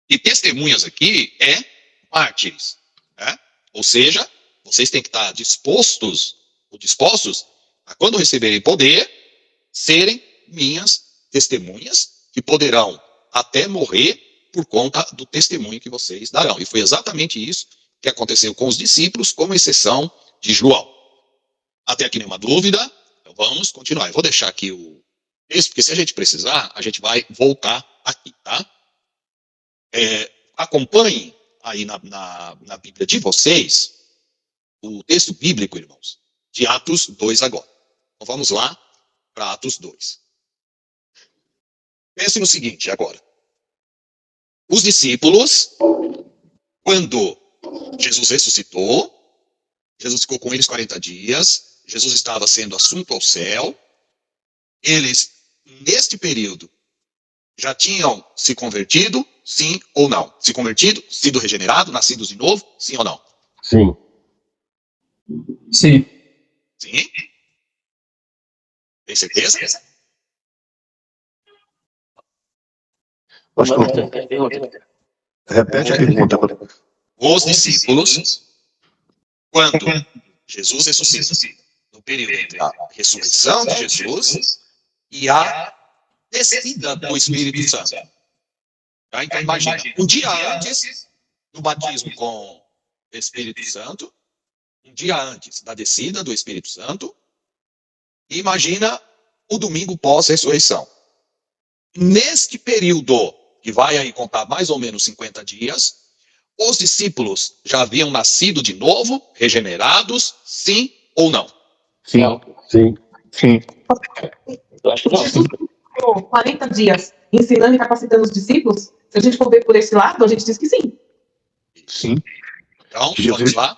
e testemunhas aqui mártires, né? Ou seja, vocês têm que estar dispostos a, quando receberem poder, serem minhas testemunhas, que poderão até morrer por conta do testemunho que vocês darão. E foi exatamente isso que aconteceu com os discípulos, com exceção de João. Até aqui nenhuma dúvida? Então vamos continuar. Eu vou deixar aqui o texto, porque se a gente precisar, a gente vai voltar aqui, tá? Acompanhem aí na Bíblia de vocês o texto bíblico, irmãos, de Atos 2 agora. Então vamos lá para Atos 2. Pense no seguinte agora. Os discípulos, quando Jesus ressuscitou, Jesus ficou com eles 40 dias, Jesus estava sendo assunto ao céu, eles, neste período, já tinham se convertido, sim ou não? Se convertido, sido regenerado, nascidos de novo, sim ou não? Sim. Sim. Sim? Tem certeza? Pastor, Pergunta. repete a pergunta. Os discípulos, quando Jesus ressuscita, no período entre a ressurreição de Jesus e a descida do Espírito Santo. Tá? Então imagina, um dia antes do batismo com o Espírito Santo, um dia antes da descida do Espírito Santo, e imagina o domingo pós-ressurreição. Neste período, que vai aí contar mais ou menos 50 dias, os discípulos já haviam nascido de novo, regenerados, sim ou não? Sim, Não. sim, sim. Eu acho que não. Jesus ficou 40 dias ensinando e capacitando os discípulos. Se a gente for ver por esse lado, a gente diz que sim. Sim. Então, Jesus- vamos lá.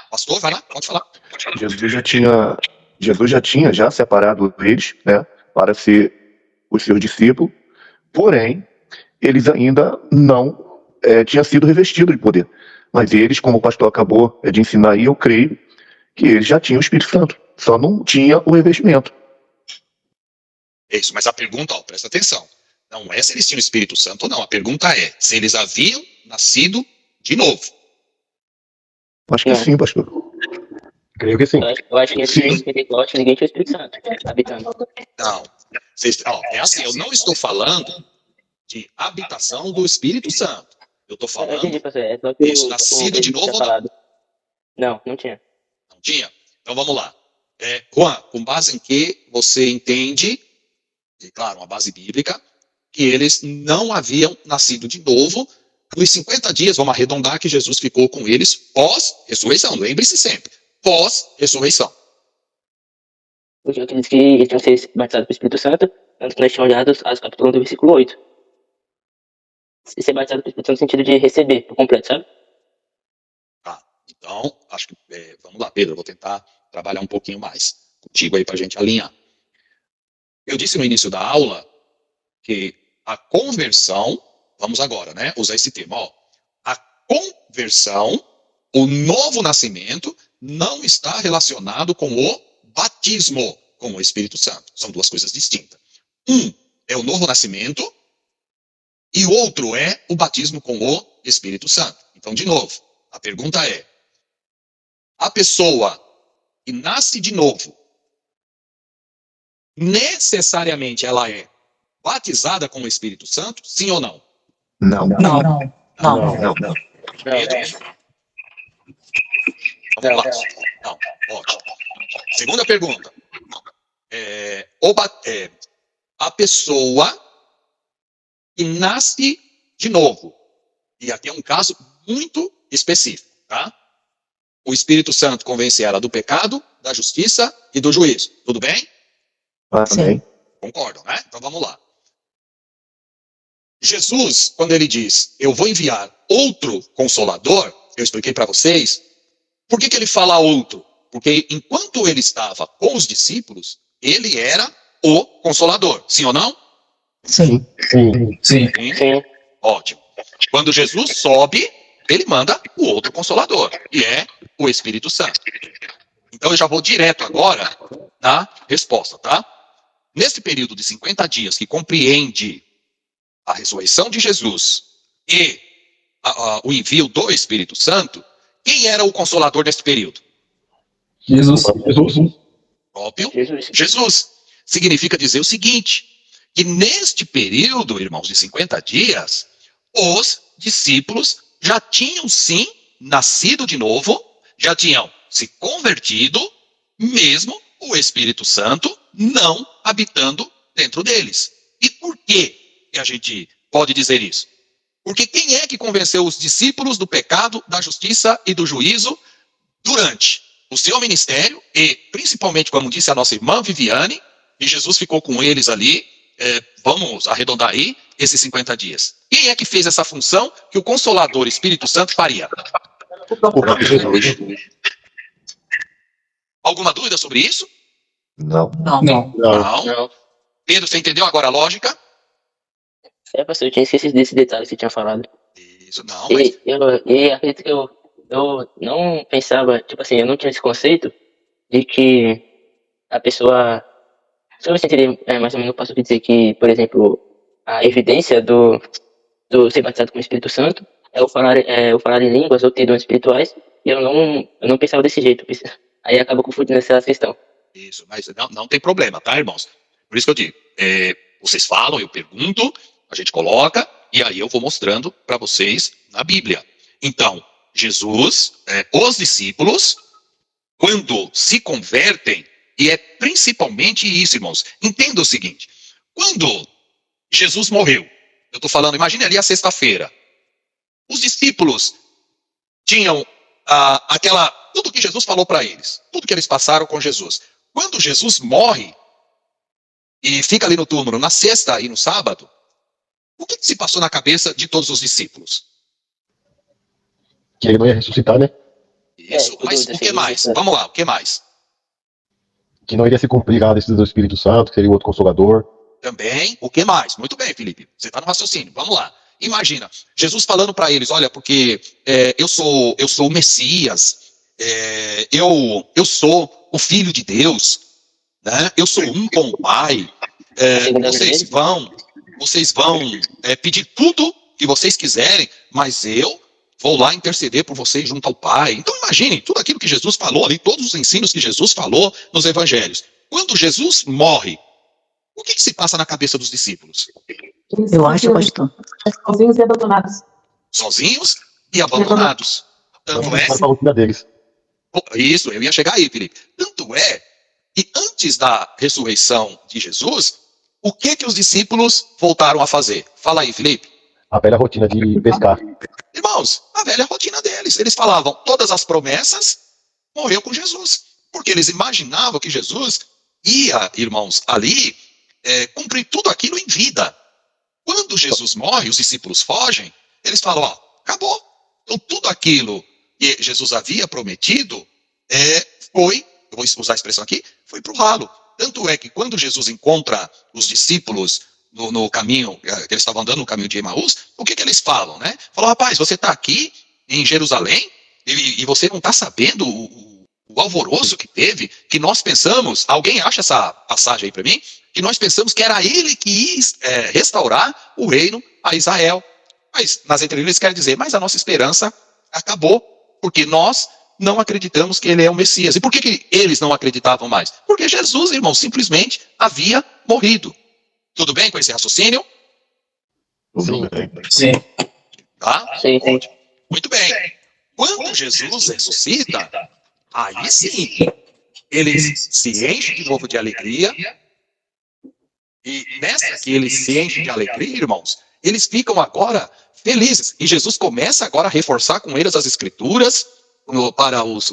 Pastor, vai lá, pode falar. Jesus já tinha separado eles, né, para ser os seus discípulos, porém, eles ainda não tinham sido revestidos de poder. Mas eles, como o pastor acabou de ensinar aí, eu creio que eles já tinham o Espírito Santo, só não tinha o revestimento. É isso, mas a pergunta, presta atenção, não é se eles tinham o Espírito Santo ou não, a pergunta é se eles haviam nascido de novo. Acho que Não. sim, pastor. Creio que sim. Eu acho que Sim. esse Pentecoste ninguém tinha o Espírito Santo habitando. Não. É assim, eu não estou falando de habitação do Espírito Santo. Eu estou Eu entendi, falando, pastor. É só que Isso, nascido de novo tinha ou não? falado. Não tinha. não tinha? Então vamos lá. Juan, com base em que você entende, e claro, uma base bíblica, que eles não haviam nascido de novo nos 50 dias, vamos arredondar, que Jesus ficou com eles pós-ressurreição. Lembre-se sempre, pós-ressurreição. Porque eu acredito que eles tinham sido batizados pelo Espírito Santo, tanto que nós tínhamos olhado as capítulo 1 do versículo 8. Ser batizado pelo Espírito Santo no sentido de receber por completo, sabe? Tá, então, acho que, vamos lá, Pedro, eu vou tentar trabalhar um pouquinho mais contigo aí para a gente alinhar. Eu disse no início da aula que a conversão, vamos agora, né, usar esse termo, a conversão, o novo nascimento, não está relacionado com o batismo com o Espírito Santo. São duas coisas distintas. Um é o novo nascimento e o outro é o batismo com o Espírito Santo. Então, de novo, a pergunta é, a pessoa que nasce de novo, necessariamente ela é batizada com o Espírito Santo, sim ou não? Não. Não. Não. Pedro? Vamos lá. Não, ótimo. Segunda pergunta. A pessoa que nasce de novo. E aqui é um caso muito específico, tá? O Espírito Santo convence ela do pecado, da justiça e do juízo. Tudo bem? Amém. Concordam, né? Então vamos lá. Jesus, quando ele diz, eu vou enviar outro consolador, eu expliquei para vocês, por que ele fala outro? Porque enquanto ele estava com os discípulos, ele era o consolador. Sim ou não? Sim. Sim. Sim. Sim. Ótimo. Quando Jesus sobe, ele manda o outro consolador, que é o Espírito Santo. Então eu já vou direto agora na resposta, tá? Nesse período de 50 dias que compreende a ressurreição de Jesus e o envio do Espírito Santo, quem era o consolador nesse período? Jesus. Óbvio, Jesus. Jesus. Significa dizer o seguinte, que neste período, irmãos, de 50 dias, os discípulos já tinham sim nascido de novo, já tinham se convertido, mesmo o Espírito Santo não habitando dentro deles. E por que a gente pode dizer isso? Porque quem é que convenceu os discípulos do pecado, da justiça e do juízo durante o seu ministério e, principalmente, como disse a nossa irmã Viviane, e Jesus ficou com eles ali, vamos arredondar aí, esses 50 dias. Quem é que fez essa função que o Consolador Espírito Santo faria? O próprio Jesus. Alguma dúvida sobre isso? Não. Não. Não. Pedro, você entendeu agora a lógica? Pastor, eu tinha esquecido desse detalhe que você tinha falado. Isso, não, mas... E acredito que eu não pensava, tipo assim, eu não tinha esse conceito de que a pessoa... Se você entender mais ou menos, eu posso dizer que, por exemplo, a evidência do ser batizado com o Espírito Santo é o falar em línguas ou ter dons espirituais, e eu não pensava desse jeito. Aí acaba confundindo essa questão. Isso, mas não tem problema, tá, irmãos? Por isso que eu digo, vocês falam, eu pergunto, a gente coloca, e aí eu vou mostrando para vocês na Bíblia. Então, Jesus, os discípulos, quando se convertem, e é principalmente isso, irmãos, entenda o seguinte, quando Jesus morreu, eu estou falando, imagine ali a sexta-feira, os discípulos tinham tudo que Jesus falou para eles, tudo que eles passaram com Jesus. Quando Jesus morre e fica ali no túmulo na sexta e no sábado, o que se passou na cabeça de todos os discípulos? Que ele não ia ressuscitar, né? Isso, mas o que mais? Vamos lá, o que mais? Que não iria se cumprir a decisão do Espírito Santo, que seria o outro consolador. Também, o que mais? Muito bem, Felipe, você está no raciocínio, vamos lá. Imagina, Jesus falando para eles, olha, porque eu sou o Messias, eu sou o Filho de Deus, né? Eu sou um com o Pai, vocês vão pedir tudo que vocês quiserem, mas eu vou lá interceder por vocês junto ao Pai. Então imaginem, tudo aquilo que Jesus falou ali, todos os ensinos que Jesus falou nos evangelhos. Quando Jesus morre, o que se passa na cabeça dos discípulos? Eu acho, pastor. Sozinhos e abandonados. Sozinhos e abandonados. Tanto é... Para a rotina deles. Isso, eu ia chegar aí, Felipe. Tanto é que antes da ressurreição de Jesus, o que os discípulos voltaram a fazer? Fala aí, Felipe. A velha rotina de pescar. Irmãos, a velha rotina deles. Eles falavam, todas as promessas morreu com Jesus. Porque eles imaginavam que Jesus ia, irmãos, ali cumprir tudo aquilo em vida. Quando Jesus morre, os discípulos fogem, eles falam, acabou. Então tudo aquilo que Jesus havia prometido foi, eu vou usar a expressão aqui, foi para o ralo. Tanto é que quando Jesus encontra os discípulos no caminho, que eles estavam andando no caminho de Emaús, o que eles falam, né? Falam, rapaz, você está aqui em Jerusalém e você não está sabendo o alvoroço que teve, que nós pensamos, alguém acha essa passagem aí para mim? Que nós pensamos que era ele que ia restaurar o reino a Israel. Mas nas entrelinhas quer dizer, mas a nossa esperança acabou, porque nós não acreditamos que ele é o Messias. E por que eles não acreditavam mais? Porque Jesus, irmão, simplesmente havia morrido. Tudo bem com esse raciocínio? Sim. Sim. Tá? Sim, sim. Ótimo. Muito bem. Quando Jesus ressuscita, aí sim, eles se enchem de novo de alegria. E nessa que eles se enchem de alegria, irmãos, eles ficam agora felizes. E Jesus começa agora a reforçar com eles as escrituras para os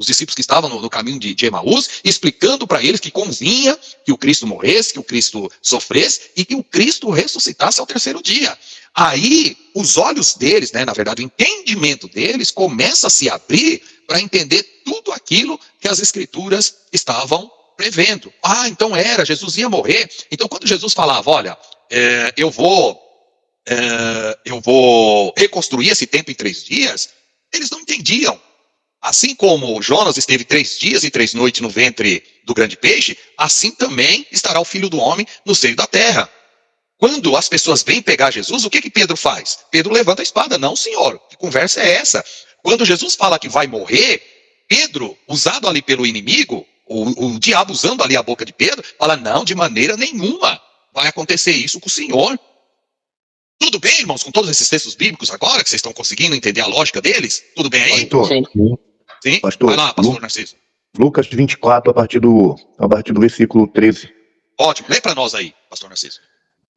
discípulos que estavam no caminho de Emaús, explicando para eles que convinha que o Cristo morresse, que o Cristo sofresse e que o Cristo ressuscitasse ao terceiro dia. Aí, os olhos deles, né, na verdade, o entendimento deles começa a se abrir para entender tudo aquilo que as escrituras estavam prevendo. Ah, então Jesus ia morrer. Então, quando Jesus falava, olha, eu vou reconstruir esse templo em 3 dias, eles não entendiam. Assim como Jonas esteve 3 dias e 3 noites no ventre do grande peixe, assim também estará o Filho do Homem no seio da terra. Quando as pessoas vêm pegar Jesus, o que Pedro faz? Pedro levanta a espada. Não, senhor, que conversa é essa? Quando Jesus fala que vai morrer, Pedro, usado ali pelo inimigo, o diabo usando ali a boca de Pedro, fala, não, de maneira nenhuma vai acontecer isso com o Senhor. Tudo bem, irmãos, com todos esses textos bíblicos agora, que vocês estão conseguindo entender a lógica deles? Tudo bem aí? Pastor, Sim. Sim? Pastor, Vai lá, pastor Narciso. Lucas 24, a partir do versículo 13. Ótimo, lê para nós aí, pastor Narciso.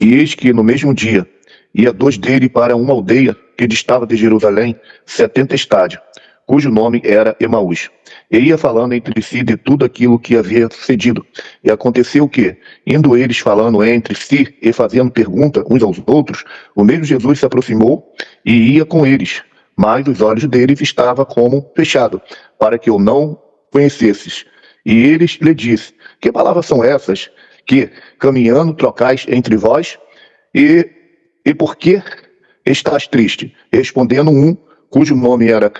E eis que no mesmo dia ia 2 dele para uma aldeia que distava de Jerusalém 70 estádios, cujo nome era Emaús. E ia falando entre si de tudo aquilo que havia sucedido. E aconteceu que, indo eles falando entre si e fazendo pergunta uns aos outros, o mesmo Jesus se aproximou e ia com eles. Mas os olhos deles estavam como fechados, para que o não conhecesses. E eles lhe disse, que palavras são essas que, caminhando, trocais entre vós? E por que estás triste? Respondendo um, cujo nome era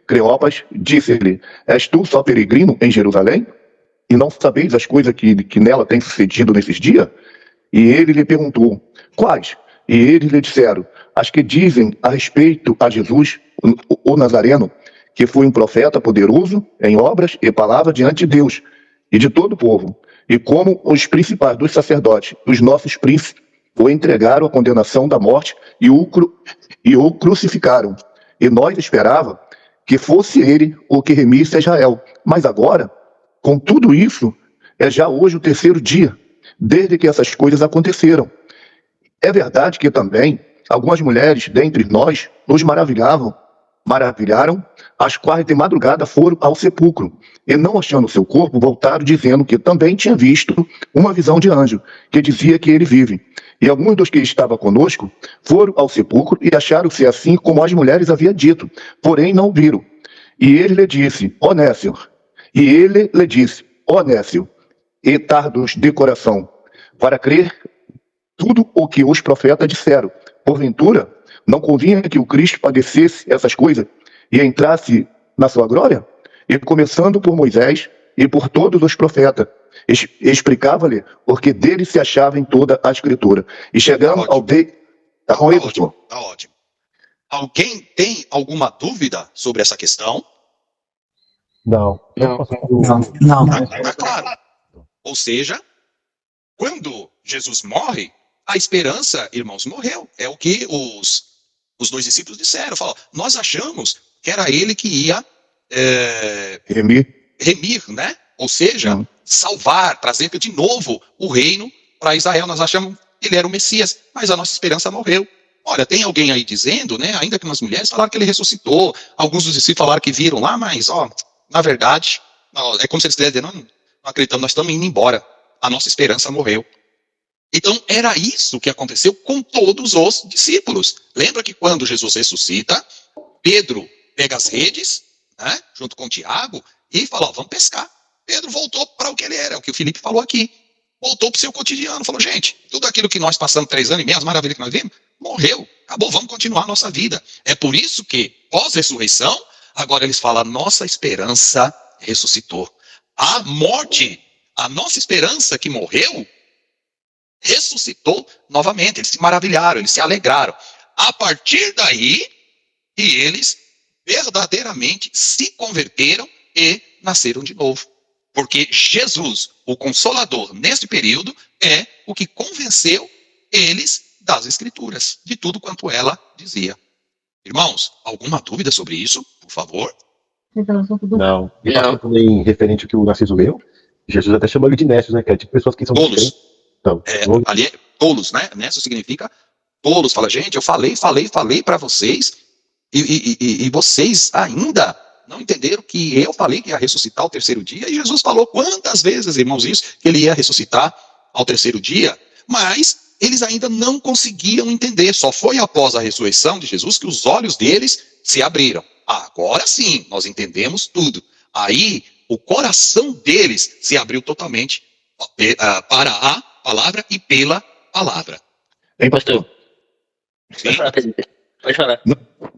Cleopas, disse-lhe, és tu só peregrino em Jerusalém? E não sabeis as coisas que nela têm sucedido nesses dias? E ele lhe perguntou, quais? E eles lhe disseram, as que dizem a respeito a Jesus, o Nazareno, que foi um profeta poderoso em obras e palavras diante de Deus e de todo o povo. E como os principais dos sacerdotes, os nossos príncipes, o entregaram à condenação da morte e o crucificaram. E nós esperava que fosse ele o que remisse a Israel. Mas agora, com tudo isso, é já hoje o terceiro dia, desde que essas coisas aconteceram. É verdade que também algumas mulheres dentre nós nos maravilharam, as quais de madrugada foram ao sepulcro, e não achando seu corpo, voltaram dizendo que também tinha visto uma visão de anjo, que dizia que ele vive. E alguns dos que estavam conosco foram ao sepulcro e acharam-se assim como as mulheres haviam dito, porém não o viram. E ele lhe disse, ó Nécio, e tardos de coração, para crer tudo o que os profetas disseram. Porventura, não convinha que o Cristo padecesse essas coisas e entrasse na sua glória? E começando por Moisés e por todos os profetas, explicava-lhe porque dele se achava em toda a escritura. E chegando ao de... Tá ótimo. Alguém tem alguma dúvida sobre essa questão? Não. Não. Tá claro. Ou seja, quando Jesus morre, a esperança, irmãos, morreu. É o que os 2 discípulos disseram. Falaram, nós achamos que era ele que ia remir, né? Ou seja, salvar, trazer de novo o reino para Israel. Nós achamos que ele era o Messias, mas a nossa esperança morreu. Olha, tem alguém aí dizendo, né? Ainda que umas mulheres falaram que ele ressuscitou, alguns dos discípulos falaram que viram lá, mas, na verdade, é como se eles estivessem dizendo, não acreditamos, nós estamos indo embora. A nossa esperança morreu. Então, era isso que aconteceu com todos os discípulos. Lembra que quando Jesus ressuscita, Pedro pega as redes, né, junto com Tiago, e fala, vamos pescar. Pedro voltou para o que ele era, o que o Felipe falou aqui. Voltou para o seu cotidiano, falou, gente, tudo aquilo que nós passamos 3 anos e meio, as maravilhas que nós vimos, morreu, acabou, vamos continuar a nossa vida. É por isso que, pós-ressurreição, agora eles falam, nossa esperança ressuscitou. A morte, a nossa esperança que morreu, ressuscitou novamente. Eles se maravilharam, eles se alegraram. A partir daí, e eles verdadeiramente se converteram e nasceram de novo. Porque Jesus, o Consolador, nesse período, é o que convenceu eles das Escrituras, de tudo quanto ela dizia. Irmãos, alguma dúvida sobre isso, por favor? Não. E Não. pastor, também referente ao que o Narciso leu, Jesus até chamou ele de nécios, né? Que é tipo pessoas que são Tolos. diferentes. Então, Ali, tolos, né? Nécio significa tolos. Fala, gente, eu falei para vocês, e vocês ainda não entenderam que eu falei que ia ressuscitar ao terceiro dia, e Jesus falou quantas vezes, irmãos, isso, que ele ia ressuscitar ao terceiro dia, mas eles ainda não conseguiam entender. Só foi após a ressurreição de Jesus que os olhos deles se abriram. Agora sim, nós entendemos tudo. Aí, o coração deles se abriu totalmente para a palavra e pela palavra. Hein, Pastor, Sim? pode falar, presbítero. Pode falar.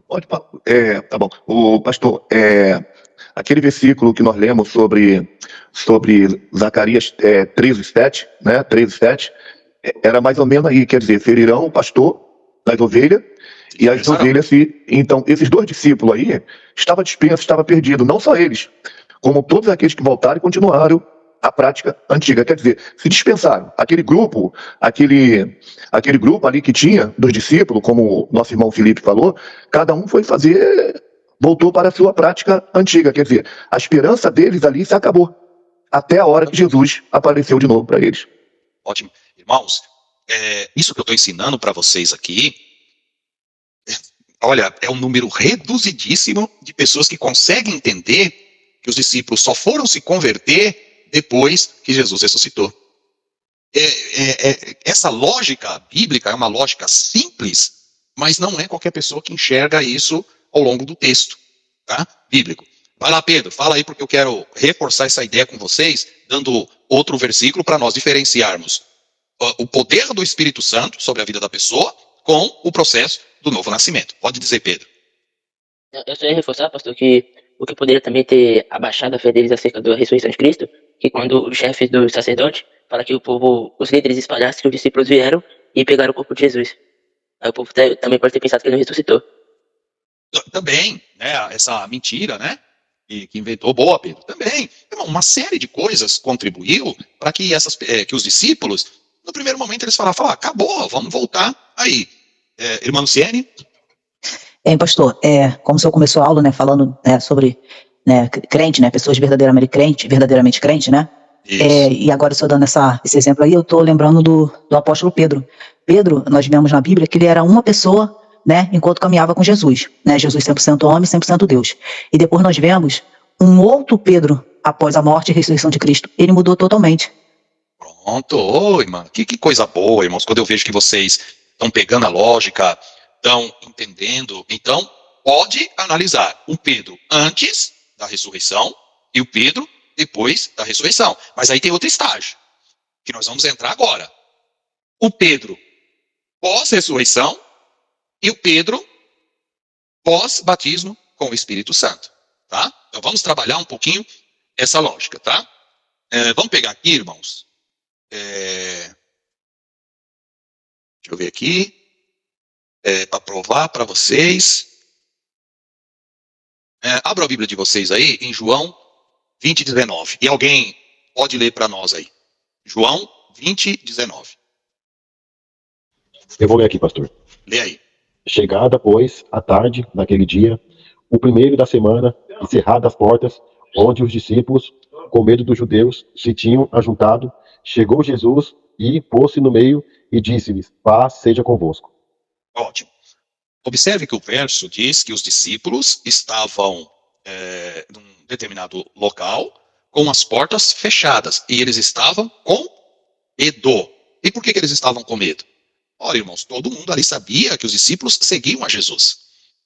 Pode, tá bom. O pastor, aquele versículo que nós lemos sobre Zacarias 13:7, né? 13:7, era mais ou menos aí, quer dizer, ferirão o pastor das ovelhas e as ovelhas se. Então, esses dois discípulos aí estava dispenso, estava perdido, não só eles, como todos aqueles que voltaram e continuaram a prática antiga. Quer dizer, se dispensaram. Aquele grupo ali que tinha dos discípulos, como o nosso irmão Felipe falou, cada um voltou para a sua prática antiga. Quer dizer, a esperança deles ali se acabou, até a hora que Jesus apareceu de novo para eles. Ótimo. Irmãos, isso que eu estou ensinando para vocês aqui, olha, é um número reduzidíssimo de pessoas que conseguem entender que os discípulos só foram se converter depois que Jesus ressuscitou. Essa lógica bíblica é uma lógica simples, mas não é qualquer pessoa que enxerga isso ao longo do texto, tá? Bíblico. Vai lá, Pedro, fala aí, porque eu quero reforçar essa ideia com vocês, dando outro versículo para nós diferenciarmos o poder do Espírito Santo sobre a vida da pessoa com o processo do novo nascimento. Pode dizer, Pedro. Eu só ia reforçar, pastor, que o que poderia também ter abaixado a fé deles acerca da ressurreição de Cristo, que quando os chefes dos sacerdotes falam que o povo, os líderes espalhassem que os discípulos vieram e pegaram o corpo de Jesus. Aí o povo também pode ter pensado que ele não ressuscitou. Também, né, essa mentira, né, que inventou, boa, Pedro, também. Uma série de coisas contribuiu para que que os discípulos, no primeiro momento, eles falaram, acabou, vamos voltar aí. Irmã Luciene? Pastor, como o senhor começou a aula, né, falando sobre crente, né, pessoas verdadeiramente crentes, né? E agora o senhor dando esse exemplo aí, eu estou lembrando do apóstolo Pedro. Pedro, nós vemos na Bíblia que ele era uma pessoa, né, enquanto caminhava com Jesus, né, Jesus 100% homem, 100% Deus. E depois nós vemos um outro Pedro após a morte e ressurreição de Cristo. Ele mudou totalmente. Pronto, irmã, que coisa boa, irmãos, quando eu vejo que vocês estão pegando a lógica, estão entendendo. Então, pode analisar o Pedro antes da ressurreição e o Pedro depois da ressurreição. Mas aí tem outro estágio, que nós vamos entrar agora. O Pedro pós-ressurreição e o Pedro pós-batismo com o Espírito Santo, tá? Então vamos trabalhar um pouquinho essa lógica, tá? Vamos pegar aqui, irmãos. Deixa eu ver aqui. Para provar para vocês. Abra a Bíblia de vocês aí em João 20:19. E alguém pode ler para nós aí. João 20:19. eu vou ler aqui, pastor. Lê aí. Chegada, pois, a tarde daquele dia, o primeiro da semana, encerradas as portas, onde os discípulos, com medo dos judeus, se tinham ajuntado, chegou Jesus e pôs-se no meio e disse-lhes, paz seja convosco. Ótimo. Observe que o verso diz que os discípulos estavam num determinado local com as portas fechadas e eles estavam com medo. E por que eles estavam com medo? Ora, irmãos, todo mundo ali sabia que os discípulos seguiam a Jesus.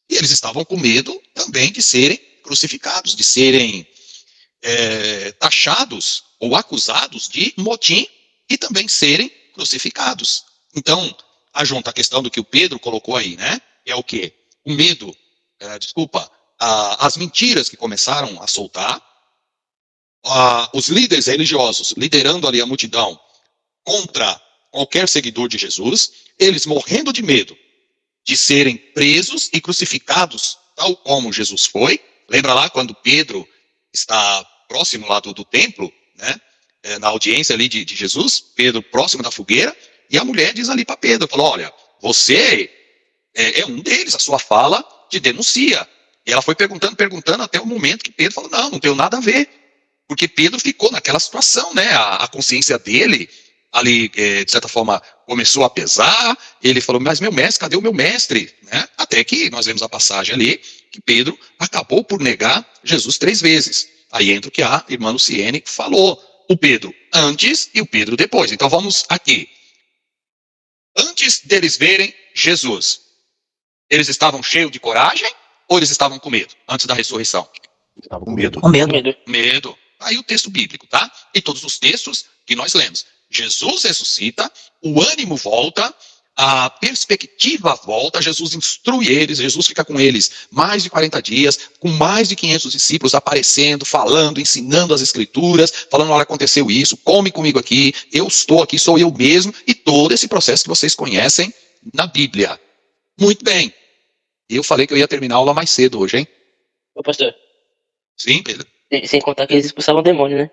E eles estavam com medo também de serem crucificados, de serem taxados ou acusados de motim e também serem crucificados. Então, ajunta a questão do que o Pedro colocou aí, né? É o quê? O medo, as mentiras que começaram a soltar, os líderes religiosos liderando ali a multidão contra qualquer seguidor de Jesus, eles morrendo de medo de serem presos e crucificados, tal como Jesus foi. Lembra lá quando Pedro está próximo lá do templo, né? Na audiência ali de Jesus, Pedro próximo da fogueira, e a mulher diz ali para Pedro, falou, olha, você é um deles, a sua fala te denuncia. E ela foi perguntando até o momento que Pedro falou, não tenho nada a ver. Porque Pedro ficou naquela situação, né? A consciência dele, ali, de certa forma, começou a pesar. Ele falou, mas meu mestre, cadê o meu mestre? Né? Até que nós vemos a passagem ali, que Pedro acabou por negar Jesus 3 vezes. Aí entra o que a irmã Luciene falou. O Pedro antes e o Pedro depois. Então vamos aqui. Antes deles verem Jesus, eles estavam cheios de coragem ou eles estavam com medo antes da ressurreição? Estavam Com com medo. medo. Com medo. Medo. Medo. Aí o texto bíblico, tá? E todos os textos que nós lemos. Jesus ressuscita, o ânimo volta, a perspectiva volta, Jesus instrui eles, Jesus fica com eles mais de 40 dias, com mais de 500 discípulos aparecendo, falando, ensinando as escrituras, falando, olha, aconteceu isso, come comigo aqui, eu estou aqui, sou eu mesmo, e todo esse processo que vocês conhecem na Bíblia. Muito bem. Eu falei que eu ia terminar a aula mais cedo hoje, hein? Ô, pastor, Sim, Pedro? sem contar que eles expulsavam o demônio, né?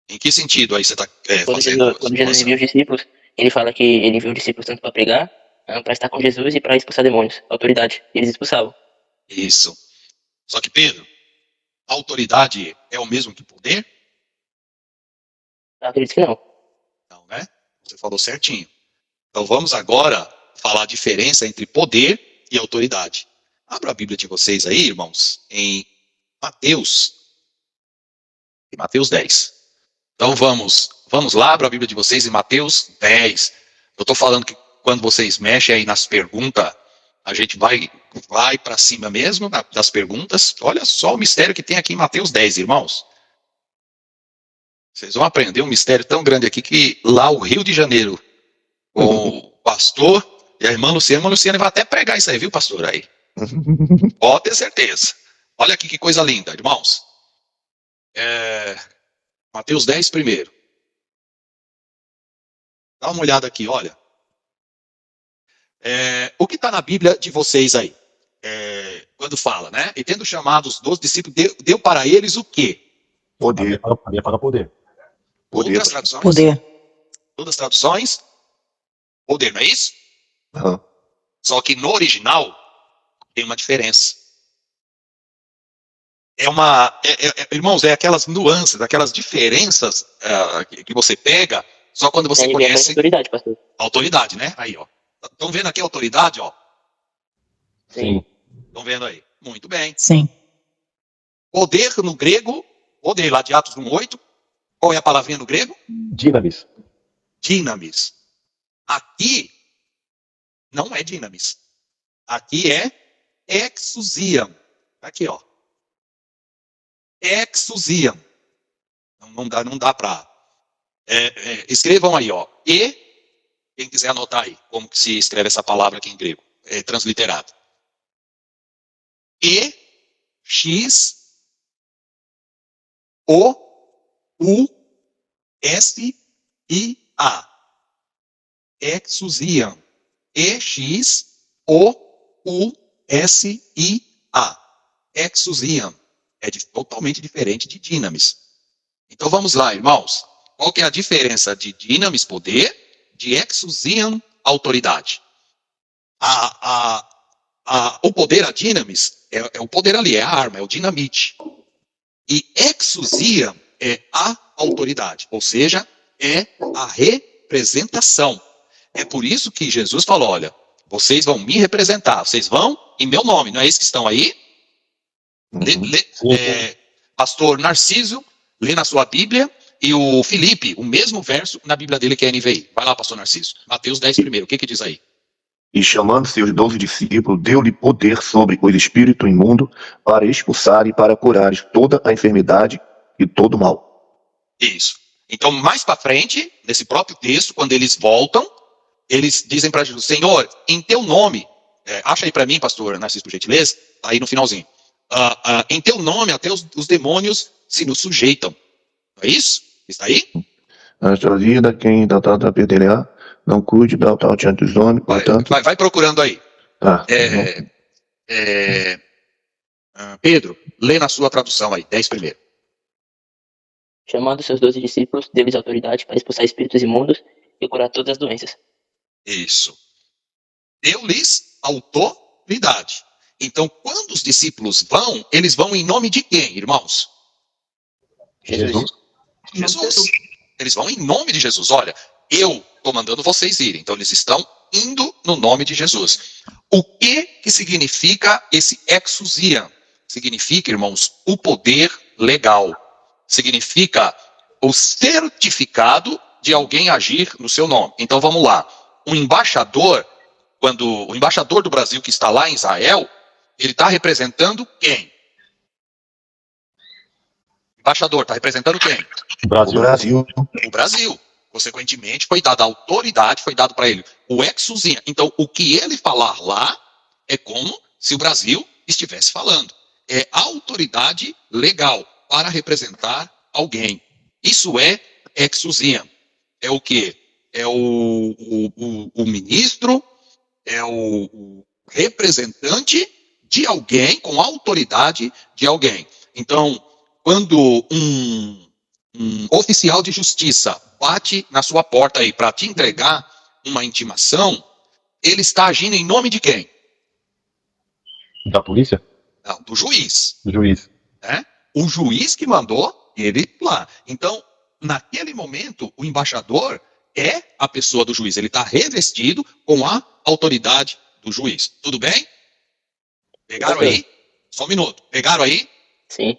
Em que sentido aí você está Quando fazendo? quando Jesus envia os discípulos, ele fala que ele enviou os discípulos tanto para pregar, para estar com Jesus e para expulsar demônios. Autoridade. Eles expulsavam. Isso. Só que, Pedro, a autoridade é o mesmo que poder? Eu acredito que não. Não, né? Você falou certinho. Então vamos agora falar a diferença entre poder e autoridade. Abra a Bíblia de vocês aí, irmãos, em Mateus 10. Então vamos lá, abra a Bíblia de vocês em Mateus 10. Eu estou falando que quando vocês mexem aí nas perguntas, a gente vai para cima mesmo das perguntas. Olha só o mistério que tem aqui em Mateus 10, irmãos. Vocês vão aprender um mistério tão grande aqui que lá o Rio de Janeiro, o pastor e a irmã Luciana vai até pregar isso aí, viu, pastor? Aí. Pode ter certeza. Olha aqui que coisa linda, irmãos. Mateus 10 primeiro. Dá uma olhada aqui, olha. O que está na Bíblia de vocês aí? Quando fala, né? E tendo chamado os 12 discípulos, deu para eles o quê? Poder. A minha fala poder. Poder. Outras traduções? Poder. Todas as traduções? Poder, não é isso? Aham. Só que no original tem uma diferença. Irmãos, aquelas nuances, aquelas diferenças que você pega só quando você Ele conhece autoridade, pastor. a autoridade, né? Aí, ó. Estão vendo aqui a autoridade, ó? Sim. Estão vendo aí? Muito bem. Sim. Poder no grego, poder lá de Atos 1:8. Qual é a palavrinha no grego? Dinamis. Dinamis. Aqui não é dinamis. Aqui é exousiam. Aqui, ó. Exousiam. Não dá para. Escrevam aí, ó. E, quem quiser anotar aí, como que se escreve essa palavra aqui em grego, transliterado. E, X, O, U, S, I, A. Exousiam. E, X, O, U, S, I, A. Exousiam. Totalmente diferente de dinamis. Então vamos lá, irmãos. Qual que é a diferença de dinamis, poder, de exousiam, autoridade? O poder, a dinamis, é o poder ali, é a arma, é o dinamite. E exousiam é a autoridade, ou seja, é a representação. É por isso que Jesus falou, olha, vocês vão me representar, vocês vão em meu nome, não é isso que estão aí? Pastor Narciso, lê na sua Bíblia, e o Felipe, o mesmo verso na Bíblia dele que é NVI. Vai lá, pastor Narciso. Mateus 10 primeiro, o que diz aí? E chamando seus 12 discípulos, deu-lhe poder sobre os espíritos imundos para expulsar e para curar toda a enfermidade e todo o mal. Isso. Então, mais para frente, nesse próprio texto, quando eles voltam, eles dizem para Jesus, Senhor, em teu nome, acha aí para mim, pastor Narciso, por gentileza, tá aí no finalzinho. Em teu nome, até os demônios se nos sujeitam. Não é isso? Está aí? Nesta vida, quem da perderá, não cuide da tal diante dos homens, portanto... Vai procurando aí. Tá. Pedro, lê na sua tradução aí, 10 primeiro. Chamando seus 12 discípulos, deu-lhes autoridade para expulsar espíritos imundos e curar todas as doenças. Isso. deu-lhes autoridade. Então, quando os discípulos vão, eles vão em nome de quem, irmãos? Jesus. Jesus. Eles vão em nome de Jesus. Olha, eu estou mandando vocês irem. Então, eles estão indo no nome de Jesus. O que significa esse exousia? Significa, irmãos, o poder legal. Significa o certificado de alguém agir no seu nome. Então, vamos lá. O embaixador do Brasil que está lá em Israel, ele está representando quem? O embaixador está representando quem? O Brasil. Brasil. O Brasil. Consequentemente, foi dada autoridade, foi dado para ele o exousia. Então, o que ele falar lá é como se o Brasil estivesse falando. É autoridade legal para representar alguém. Isso é exousia. É o quê? É o ministro, é o representante de alguém, com autoridade de alguém. Então, quando um oficial de justiça bate na sua porta aí para te entregar uma intimação, ele está agindo em nome de quem? Da polícia? Não, do juiz. Do juiz. Né? O juiz que mandou ele lá. Então, naquele momento, o embaixador é a pessoa do juiz. Ele está revestido com a autoridade do juiz. Tudo bem? Pegaram aí? Só um minuto. Pegaram aí? Sim.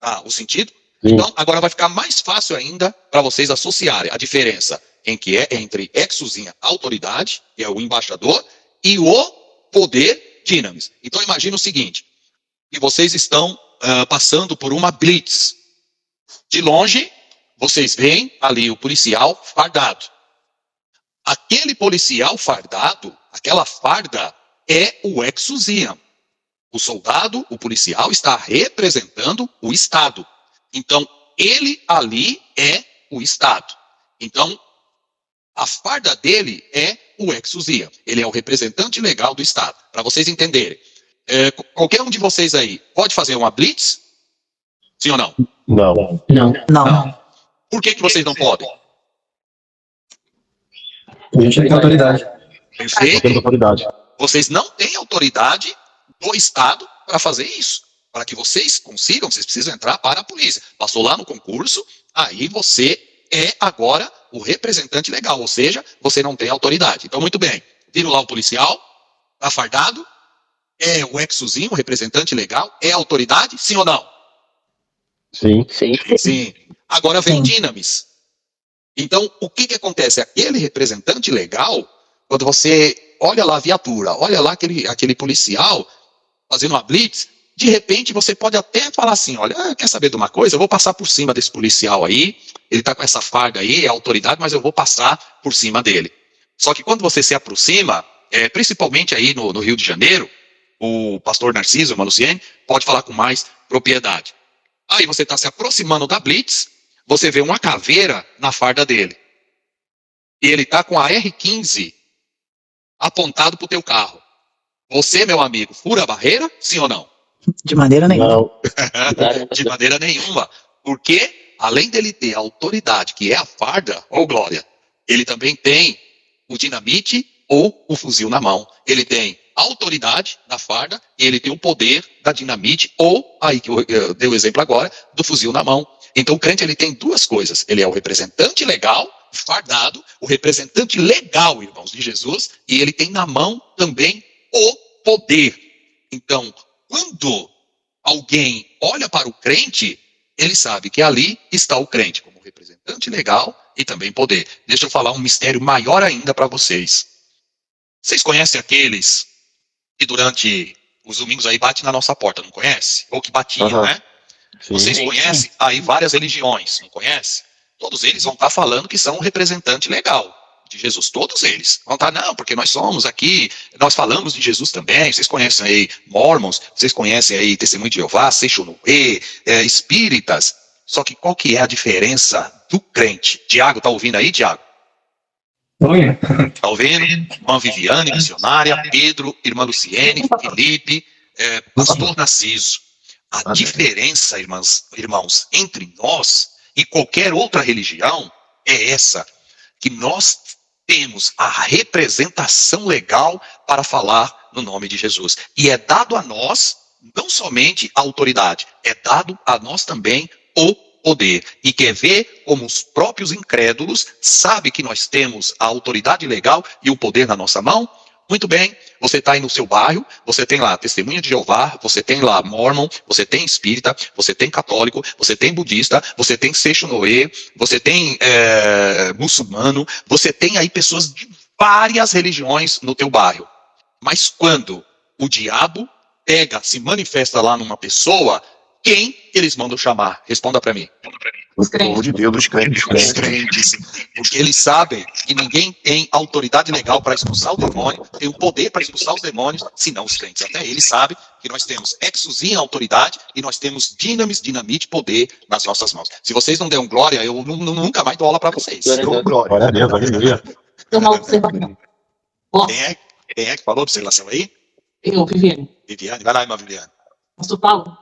Tá, o sentido? Sim. Então, agora vai ficar mais fácil ainda para vocês associarem a diferença entre exousia, autoridade, que é o embaixador, e o poder dinamis. Então, imagina o seguinte, que vocês estão passando por uma blitz. De longe, vocês veem ali o policial fardado. Aquele policial fardado, aquela farda, é o exousia. O soldado, o policial, está representando o Estado. Então, ele ali é o Estado. Então, a farda dele é o exousia. Ele é o representante legal do Estado. Para vocês entenderem. Qualquer um de vocês aí pode fazer uma blitz? Sim ou não? Não. Não. Por que vocês não podem? A gente não tem autoridade. Não temos Perfeito? autoridade. Vocês não têm autoridade do Estado para fazer isso. Para que vocês consigam, vocês precisam entrar para a polícia. Passou lá no concurso, aí você é agora o representante legal, ou seja, você não tem autoridade. Então, muito bem, viram lá o policial, tá fardado, é o exousia, o representante legal, é autoridade, sim ou não? Sim. Sim. Sim. Agora vem Sim. dinamis. Então, o que acontece? Aquele representante legal, quando você olha lá a viatura, olha lá aquele policial fazendo uma blitz, de repente você pode até falar assim, olha, quer saber de uma coisa? Eu vou passar por cima desse policial aí, ele está com essa farda aí, é autoridade, mas eu vou passar por cima dele. Só que quando você se aproxima, principalmente aí no Rio de Janeiro, o pastor Narciso Maluciene pode falar com mais propriedade. Aí você está se aproximando da blitz, você vê uma caveira na farda dele. E ele está com a R15 apontado para o teu carro. Você, meu amigo, fura a barreira, sim ou não? De maneira nenhuma. Não. De maneira nenhuma. Porque, além dele ter a autoridade, que é a farda, ou glória, ele também tem o dinamite ou o fuzil na mão. Ele tem a autoridade da farda e ele tem o poder da dinamite ou, aí que eu dei o exemplo agora, do fuzil na mão. Então o crente ele tem duas coisas. Ele é o representante legal, fardado, o representante legal, irmãos, de Jesus, e ele tem na mão também o poder. Então, quando alguém olha para o crente, ele sabe que ali está o crente, como representante legal e também poder. Deixa eu falar um mistério maior ainda para vocês. Vocês conhecem aqueles que durante os domingos aí batem na nossa porta, não conhece? Ou que batiam, Aham. né? Sim. Vocês conhecem aí várias religiões, não conhece? Todos eles vão estar falando que são um representante legal de Jesus, todos eles. Vão estar, não, porque nós somos aqui, nós falamos de Jesus também, vocês conhecem aí Mormons, vocês conhecem aí Testemunho de Jeová, Seixonoe, Espíritas. Só que qual que é a diferença do crente? Tiago, tá ouvindo aí, Tiago? Oi. Tá ouvindo? Irmã Viviane, missionária, Pedro, irmã Luciene, Felipe, pastor Narciso. A diferença, irmãos, entre nós e qualquer outra religião é essa, que nós temos a representação legal para falar no nome de Jesus. E é dado a nós, não somente a autoridade, é dado a nós também o poder. E quer ver como os próprios incrédulos sabem que nós temos a autoridade legal e o poder na nossa mão? Muito bem, você está aí no seu bairro, você tem lá Testemunha de Jeová, você tem lá Mormon, você tem Espírita, você tem Católico, você tem Budista, você tem Seixo Noé, você tem muçulmano, você tem aí pessoas de várias religiões no teu bairro. Mas quando o diabo se manifesta lá numa pessoa, quem eles mandam chamar? Responda para mim. Os O povo de crentes. Deus, os crentes. Os crentes, porque eles sabem que ninguém tem autoridade legal para expulsar o demônio, tem o poder para expulsar os demônios, senão os crentes. Até eles sabem que nós temos exousia, autoridade, e nós temos dinamite, poder nas nossas mãos. Se vocês não deram glória, eu nunca mais dou aula para vocês. Glória a Deus. Glória. Glória a Deus, aleluia. Tem uma observação. Ó, Quem é que falou observação aí? eu, Viviane. Viviane, vai lá, irmã Viviane. Pastor Paulo,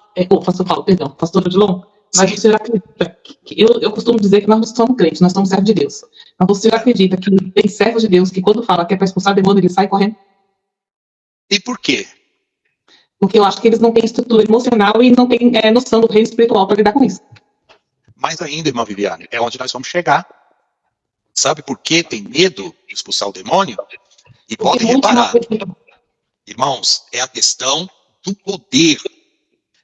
pastor Odilon, mas Sim. o senhor acredita que eu costumo dizer que nós não somos crentes, nós somos servos de Deus. Mas o senhor acredita que tem servos de Deus que quando fala que é para expulsar demônio, ele sai correndo? E por quê? Porque eu acho que eles não têm estrutura emocional e não têm noção do reino espiritual para lidar com isso. Mais ainda, irmã Viviane, é onde nós vamos chegar. Sabe por que tem medo de expulsar o demônio? E Porque podem muitos não reparar, acreditam. irmãos, é a questão do poder.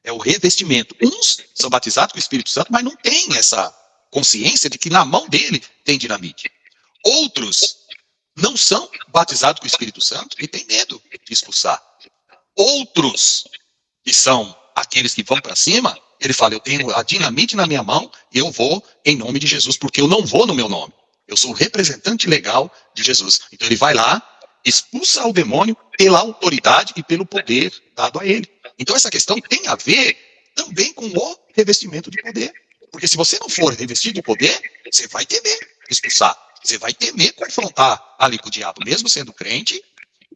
É o revestimento. Uns são batizados com o Espírito Santo, mas não têm essa consciência de que na mão dele tem dinamite. Outros não são batizados com o Espírito Santo e têm medo de expulsar. Outros, que são aqueles que vão para cima, ele fala, eu tenho a dinamite na minha mão e eu vou em nome de Jesus, porque eu não vou no meu nome. Eu sou o representante legal de Jesus. Então ele vai lá, expulsa o demônio pela autoridade e pelo poder dado a ele. Então essa questão tem a ver também com o revestimento de poder. Porque se você não for revestido de poder, você vai temer expulsar. Você vai temer confrontar ali com o diabo, mesmo sendo crente,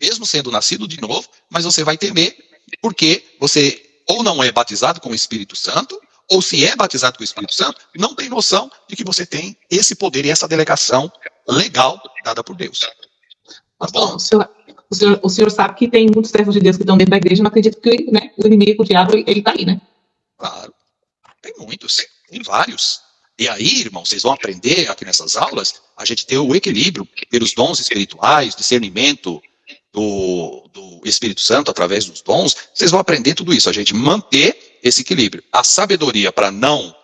mesmo sendo nascido de novo, mas você vai temer porque você ou não é batizado com o Espírito Santo, ou se é batizado com o Espírito Santo, não tem noção de que você tem esse poder e essa delegação legal dada por Deus. Tá Pastor, bom? o senhor sabe que tem muitos servos de Deus que estão dentro da igreja e não acreditam que o inimigo, o diabo, ele está aí, né? Claro. Tem muitos, tem vários. E aí, irmão, vocês vão aprender aqui nessas aulas a gente ter o equilíbrio pelos dons espirituais, discernimento do Espírito Santo através dos dons. Vocês vão aprender tudo isso, a gente manter esse equilíbrio. A sabedoria para não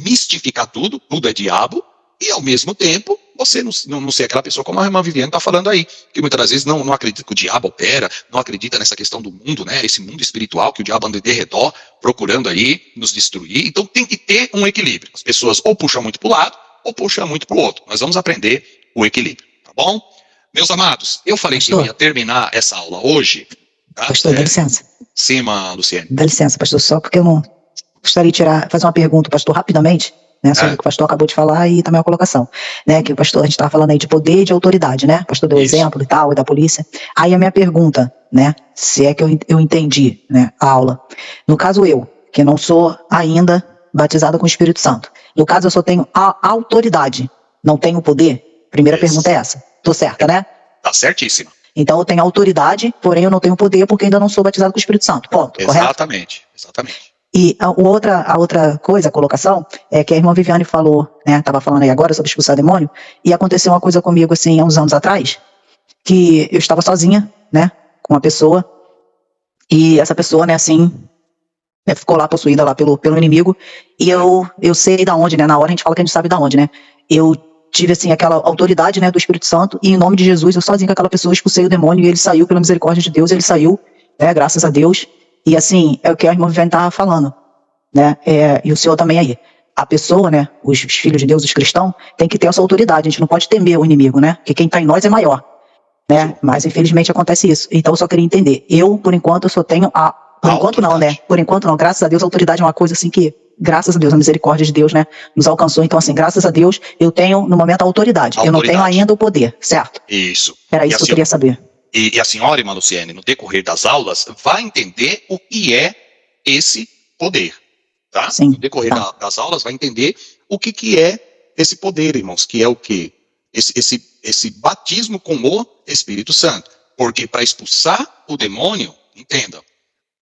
mistificar tudo é diabo, e ao mesmo tempo você não ser aquela pessoa como a irmã Viviane está falando aí, que muitas das vezes não acredita que o diabo opera, não acredita nessa questão do mundo, né? Esse mundo espiritual que o diabo anda de redor, procurando aí nos destruir. Então tem que ter um equilíbrio. As pessoas ou puxam muito para o lado, ou puxam muito para o outro. Nós vamos aprender o equilíbrio, tá bom? Meus amados, eu falei que eu ia terminar essa aula hoje. Tá? Pastor, dá licença. Sim, irmã Luciene. Dá licença, pastor, só porque eu não gostaria de fazer uma pergunta, pastor, rapidamente, né, sobre o que o pastor acabou de falar e também a colocação, né, que o pastor, a gente estava falando aí de poder e de autoridade, né, o pastor deu Isso. exemplo e tal, e da polícia. Aí a minha pergunta, né, se é que eu entendi, né, a aula. No caso eu, que não sou ainda batizado com o Espírito Santo, no caso eu só tenho a autoridade, não tenho poder, primeira Isso. pergunta é essa, tô certa, né? Tá certíssimo. Então eu tenho autoridade, porém eu não tenho poder porque ainda não sou batizado com o Espírito Santo, ponto, correto? Exatamente. E a outra coisa, a colocação, é que a irmã Viviane falou, né, estava falando aí agora sobre expulsar demônio, e aconteceu uma coisa comigo, assim, há uns anos atrás, que eu estava sozinha, né, com uma pessoa, e essa pessoa, né, assim, ficou lá possuída lá pelo inimigo, e eu sei da onde, né, na hora a gente fala que a gente sabe da onde, né, eu tive, assim, aquela autoridade, né, do Espírito Santo, e em nome de Jesus, eu sozinha com aquela pessoa expulsei o demônio, e ele saiu, pela misericórdia de Deus, ele saiu, né, graças a Deus. E assim, é o que a irmã Viviane estava falando, né, e o senhor também aí. A pessoa, né, os filhos de Deus, os cristãos, tem que ter essa autoridade, a gente não pode temer o inimigo, né, porque quem está em nós é maior, né, mas infelizmente acontece isso. Então eu só queria entender, por enquanto eu só tenho por enquanto não, né, por enquanto não, graças a Deus a autoridade é uma coisa assim que, graças a Deus, a misericórdia de Deus, né, nos alcançou, então assim, graças a Deus, eu tenho no momento a autoridade. Eu não tenho ainda o poder, certo? Isso. Era isso que eu queria saber. E a senhora, irmã Luciene, no decorrer das aulas, vai entender o que é esse poder, tá? Sim, No decorrer das aulas, vai entender o que é esse poder, irmãos, que é o quê? esse batismo com o Espírito Santo. Porque para expulsar o demônio, entendam,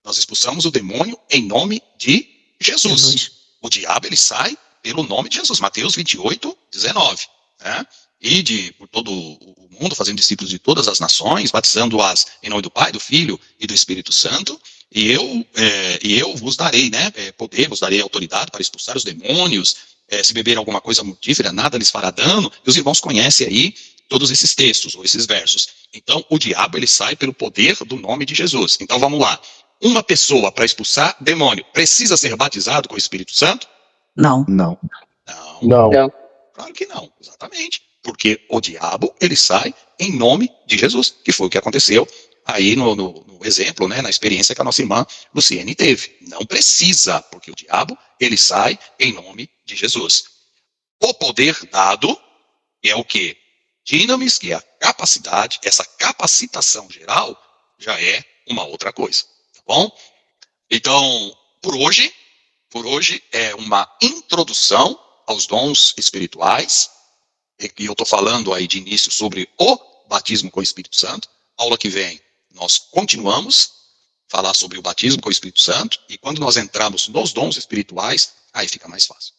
nós expulsamos o demônio em nome de Jesus. O diabo, ele sai pelo nome de Jesus. Mateus 28, 19. Né? Ide por todo o mundo, fazendo discípulos de todas as nações, batizando-as em nome do Pai, do Filho e do Espírito Santo, e eu vos darei, né, poder, vos darei autoridade para expulsar os demônios, se beberem alguma coisa mortífera, nada lhes fará dano. E os irmãos conhecem aí todos esses textos, ou esses versos. Então, o diabo, ele sai pelo poder do nome de Jesus. Então, vamos lá. Uma pessoa, para expulsar demônio, precisa ser batizado com o Espírito Santo? Não. Não. Não. Não. Claro que não, exatamente. Porque o diabo, ele sai em nome de Jesus, que foi o que aconteceu aí no exemplo, né, na experiência que a nossa irmã Luciene teve. Não precisa, porque o diabo, ele sai em nome de Jesus. O poder dado é o quê? Dinamis, que é a capacidade, essa capacitação geral já é uma outra coisa, tá bom? Então, por hoje é uma introdução aos dons espirituais, e eu estou falando aí de início sobre o batismo com o Espírito Santo. Aula que vem nós continuamos a falar sobre o batismo com o Espírito Santo, e quando nós entramos nos dons espirituais, aí fica mais fácil.